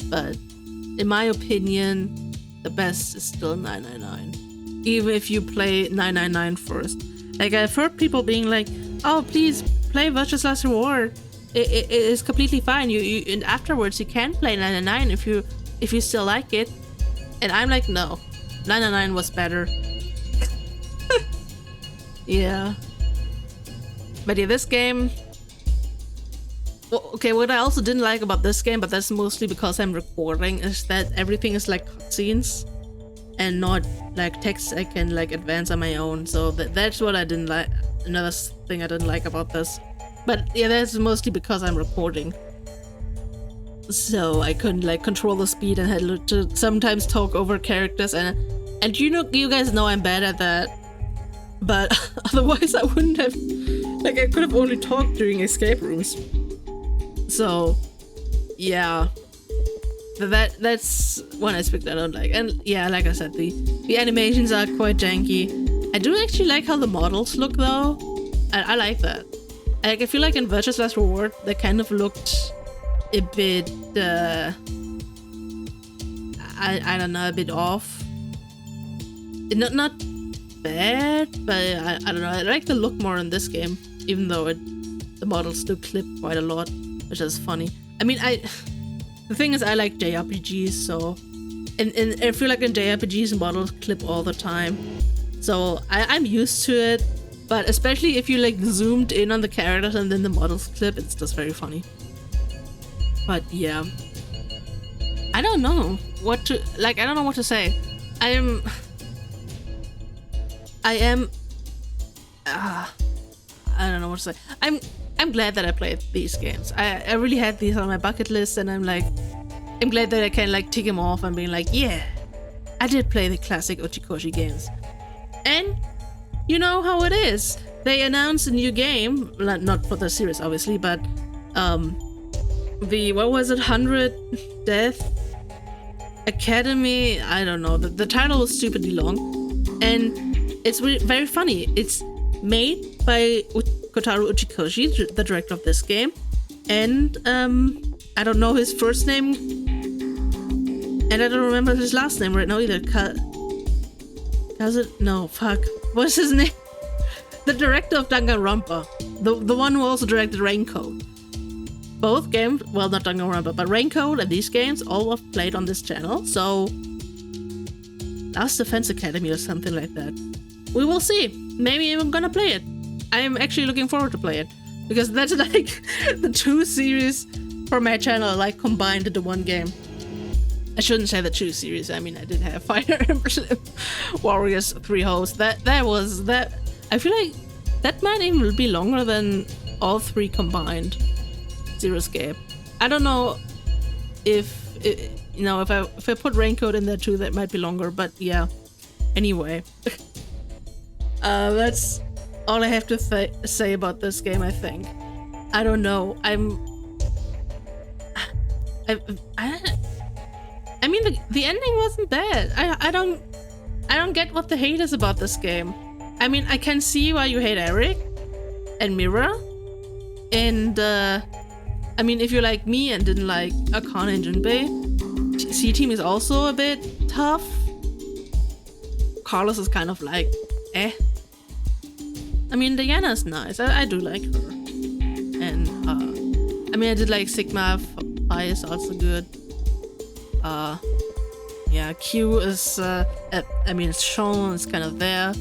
But in my opinion, the best is still 999. Even if you play 999 first. Like, I've heard people being like, oh, please play Virtue's Last Reward. It is completely fine. You and afterwards you can play 999 if you still like it. And I'm like, no, 999 was better. Yeah. But yeah, this game. Well, okay, what I also didn't like about this game, but that's mostly because I'm recording, is that everything is like cutscenes and not like text I can like advance on my own. So that's what I didn't like. Another thing I didn't like about this. But yeah, that's mostly because I'm recording. So I couldn't like control the speed and had to sometimes talk over characters, and you guys know I'm bad at that. But otherwise I wouldn't have, like, I could have only talked during escape rooms. So yeah, that's one aspect I don't like. And yeah, like I said, the animations are quite janky. I do actually like how the models look though. I like that. I feel like in Virtue's Last Reward, they kind of looked a bit, I don't know, a bit off. Not bad, but I don't know. I like the look more in this game, even though the models do clip quite a lot, which is funny. I mean, the thing is, I like JRPGs, so, and I feel like in JRPGs, models clip all the time, so I'm used to it. But especially if you like zoomed in on the characters and then the models clip, it's just very funny. But yeah, I don't know what to like. I don't know what to say. I don't know what to say. I'm glad that I played these games. I really had these on my bucket list, and I'm glad that I can like tick them off and being like, yeah, I did play the classic Uchikoshi games. And you know how it is. They announced a new game, not for the series obviously, but the, what was it, 100 Death Academy? I don't know. The title was stupidly long, and it's very funny. It's made by Kotaro Uchikoshi, the director of this game, and I don't know his first name, and I don't remember his last name right now either. What's his name? The director of Danganronpa, the one who also directed Raincoat. Both games, well, not Danganronpa, but Raincoat and these games all were played on this channel. So, Last Defense Academy or something like that. We will see. Maybe I'm gonna play it. I am actually looking forward to play it, because that's like the two series for my channel like combined into one game. I shouldn't say the two series. I mean, I did have Fire Emblem Warriors 3 hosts. That. I feel like that might even be longer than all three combined. Zero Escape. I don't know if I put Raincoat in there too, that might be longer. But yeah. Anyway, that's all I have to say about this game. I think. I don't know. I mean, the ending wasn't bad. I don't get what the hate is about this game. I mean, I can see why you hate Eric and Mira, and I mean, if you're like me and didn't like Akane and Junpei, C-Team is also a bit tough. Carlos is kind of like, eh. I mean, Diana's nice. I do like her, and I mean, I did like Sigma. Phi is also good. Yeah, Q is, I mean, it's shown, it's kind of there.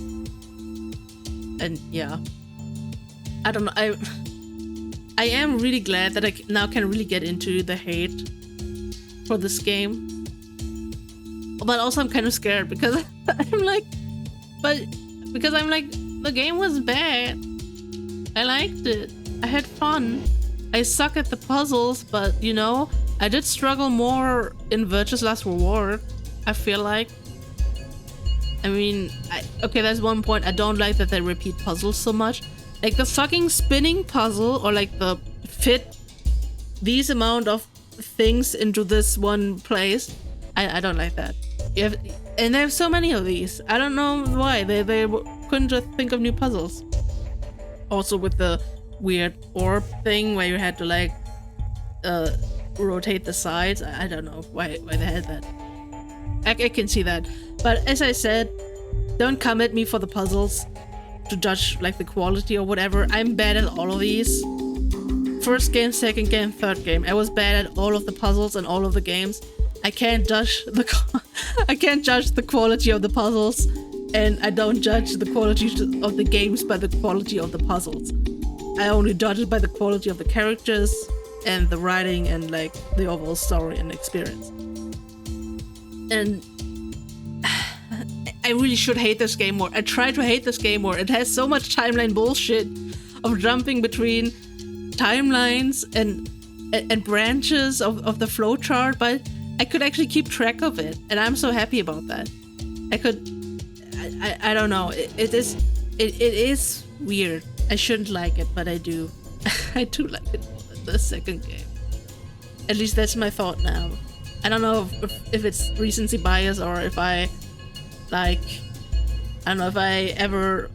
And yeah. I don't know, I am really glad that I now can really get into the hate for this game. But also I'm kind of scared because I'm like, the game was bad. I liked it. I had fun. I suck at the puzzles, but you know, I did struggle more in Virtue's Last Reward, I feel like. I mean, okay, there's one point I don't like that they repeat puzzles so much. Like the fucking spinning puzzle, or like the fit these amount of things into this one place. I don't like that. And they have so many of these. I don't know why. They couldn't just think of new puzzles. Also with the weird orb thing where you had to like rotate the sides. I don't know why they had that. I can see that. But as I said, don't come at me for the puzzles to judge like the quality or whatever. I'm bad at all of these. First game, second game, third game. I was bad at all of the puzzles and all of the games. I can't judge the quality of the puzzles, and I don't judge the quality of the games by the quality of the puzzles. I only judge it by the quality of the characters and the writing and like the overall story and experience. And I really should hate this game more. I try to hate this game more. It has so much timeline bullshit of jumping between timelines and branches of the flowchart, but I could actually keep track of it, and I'm so happy about that. I don't know. It is weird. I shouldn't like it, but I do. I do like it more than the second game. At least that's my thought now. I don't know if it's recency bias or if I don't know if I ever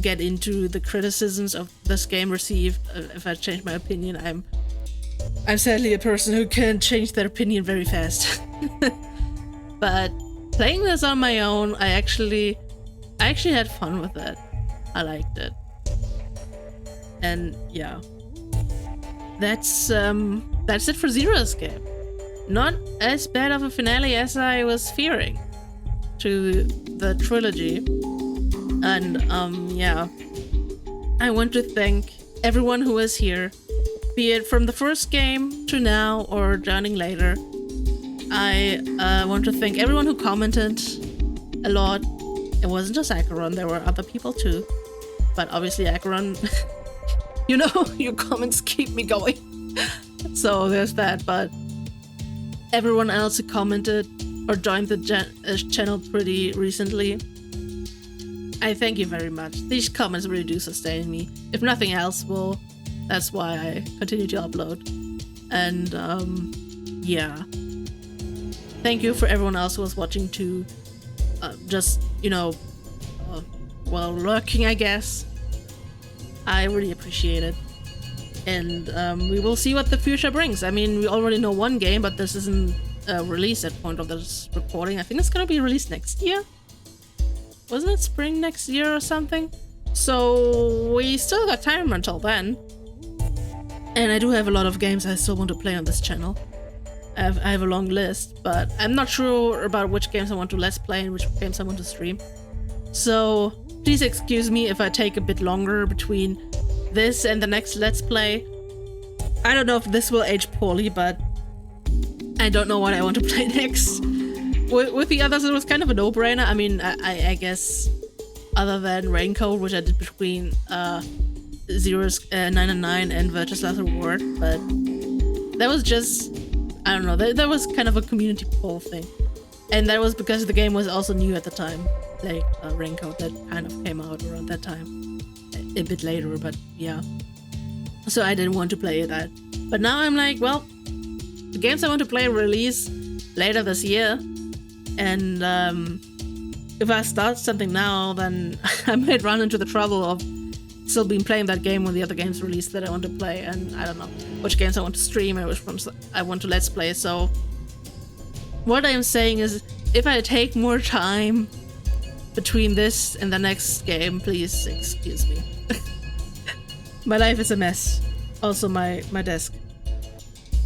get into the criticisms of this game received. If I change my opinion, I'm sadly a person who can change their opinion very fast. But playing this on my own, I actually had fun with it. I liked it. And yeah. That's it for Zero Escape. Not as bad of a finale as I was fearing to the trilogy. And yeah. I want to thank everyone who is here, be it from the first game to now or joining later. I want to thank everyone who commented a lot. It wasn't just Acheron, there were other people too. But obviously Acheron, you know, your comments keep me going. So there's that, but everyone else who commented or joined the channel pretty recently, I thank you very much. These comments really do sustain me. If nothing else, well, that's why I continue to upload. And yeah. Thank you for everyone else who was watching too. Just, you know, well, lurking, I guess. I really appreciate it. And we will see what the future brings. I mean, we already know one game, but this isn't released at point of this recording. I think it's gonna be released next year. Wasn't it spring next year or something? So we still got time until then. And I do have a lot of games I still want to play on this channel. I have a long list, but I'm not sure about which games I want to let's play and which games I want to stream. So please excuse me if I take a bit longer between this and the next let's play. I don't know if this will age poorly, but I don't know what I want to play next. With the others, it was kind of a no-brainer. I mean, I guess other than Raincoat, which I did between 999 and Virtue's Last Reward, but that was just I don't know, that was kind of a community poll thing. And that was because the game was also new at the time. Like Raincoat that kind of came out around that time. A bit later, but yeah. So I didn't want to play that. But now I'm like, well, the games I want to play release later this year. And if I start something now, then I might run into the trouble of still been playing that game when the other games release that I want to play, and I don't know which games I want to stream and which ones I want to let's play. So what I am saying is, if I take more time between this and the next game, please excuse me. My life is a mess. Also my desk.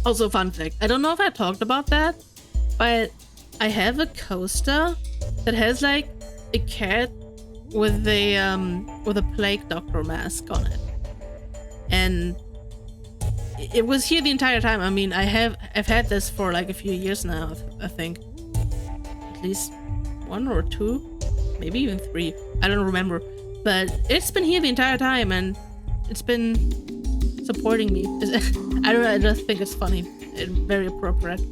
Also, fun fact, I don't know if I talked about that, but I have a coaster that has like a cat with a plague doctor mask on it, and it was here the entire time. I mean, I've had this for like a few years now. I think at least 1 or 2, maybe even 3. I don't remember, but it's been here the entire time and it's been supporting me. I just think it's funny and very appropriate.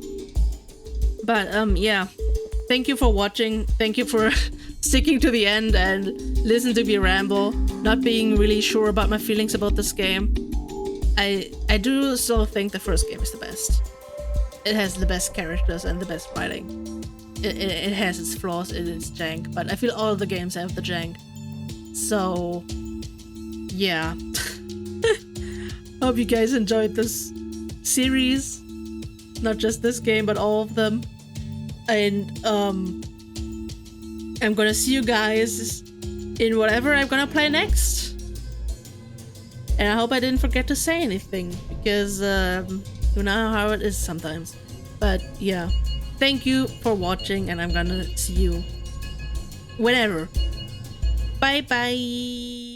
But yeah, thank you for watching. Thank you for sticking to the end and listen to me ramble, not being really sure about my feelings about this game. I do still think the first game is the best. It has the best characters and the best writing. It has its flaws, it is jank, but I feel all the games have the jank. So yeah. Hope you guys enjoyed this series. Not just this game, but all of them. And I'm gonna see you guys in whatever I'm gonna play next. And I hope I didn't forget to say anything, because you know how it is sometimes. But yeah, thank you for watching, and I'm gonna see you whenever. Bye bye.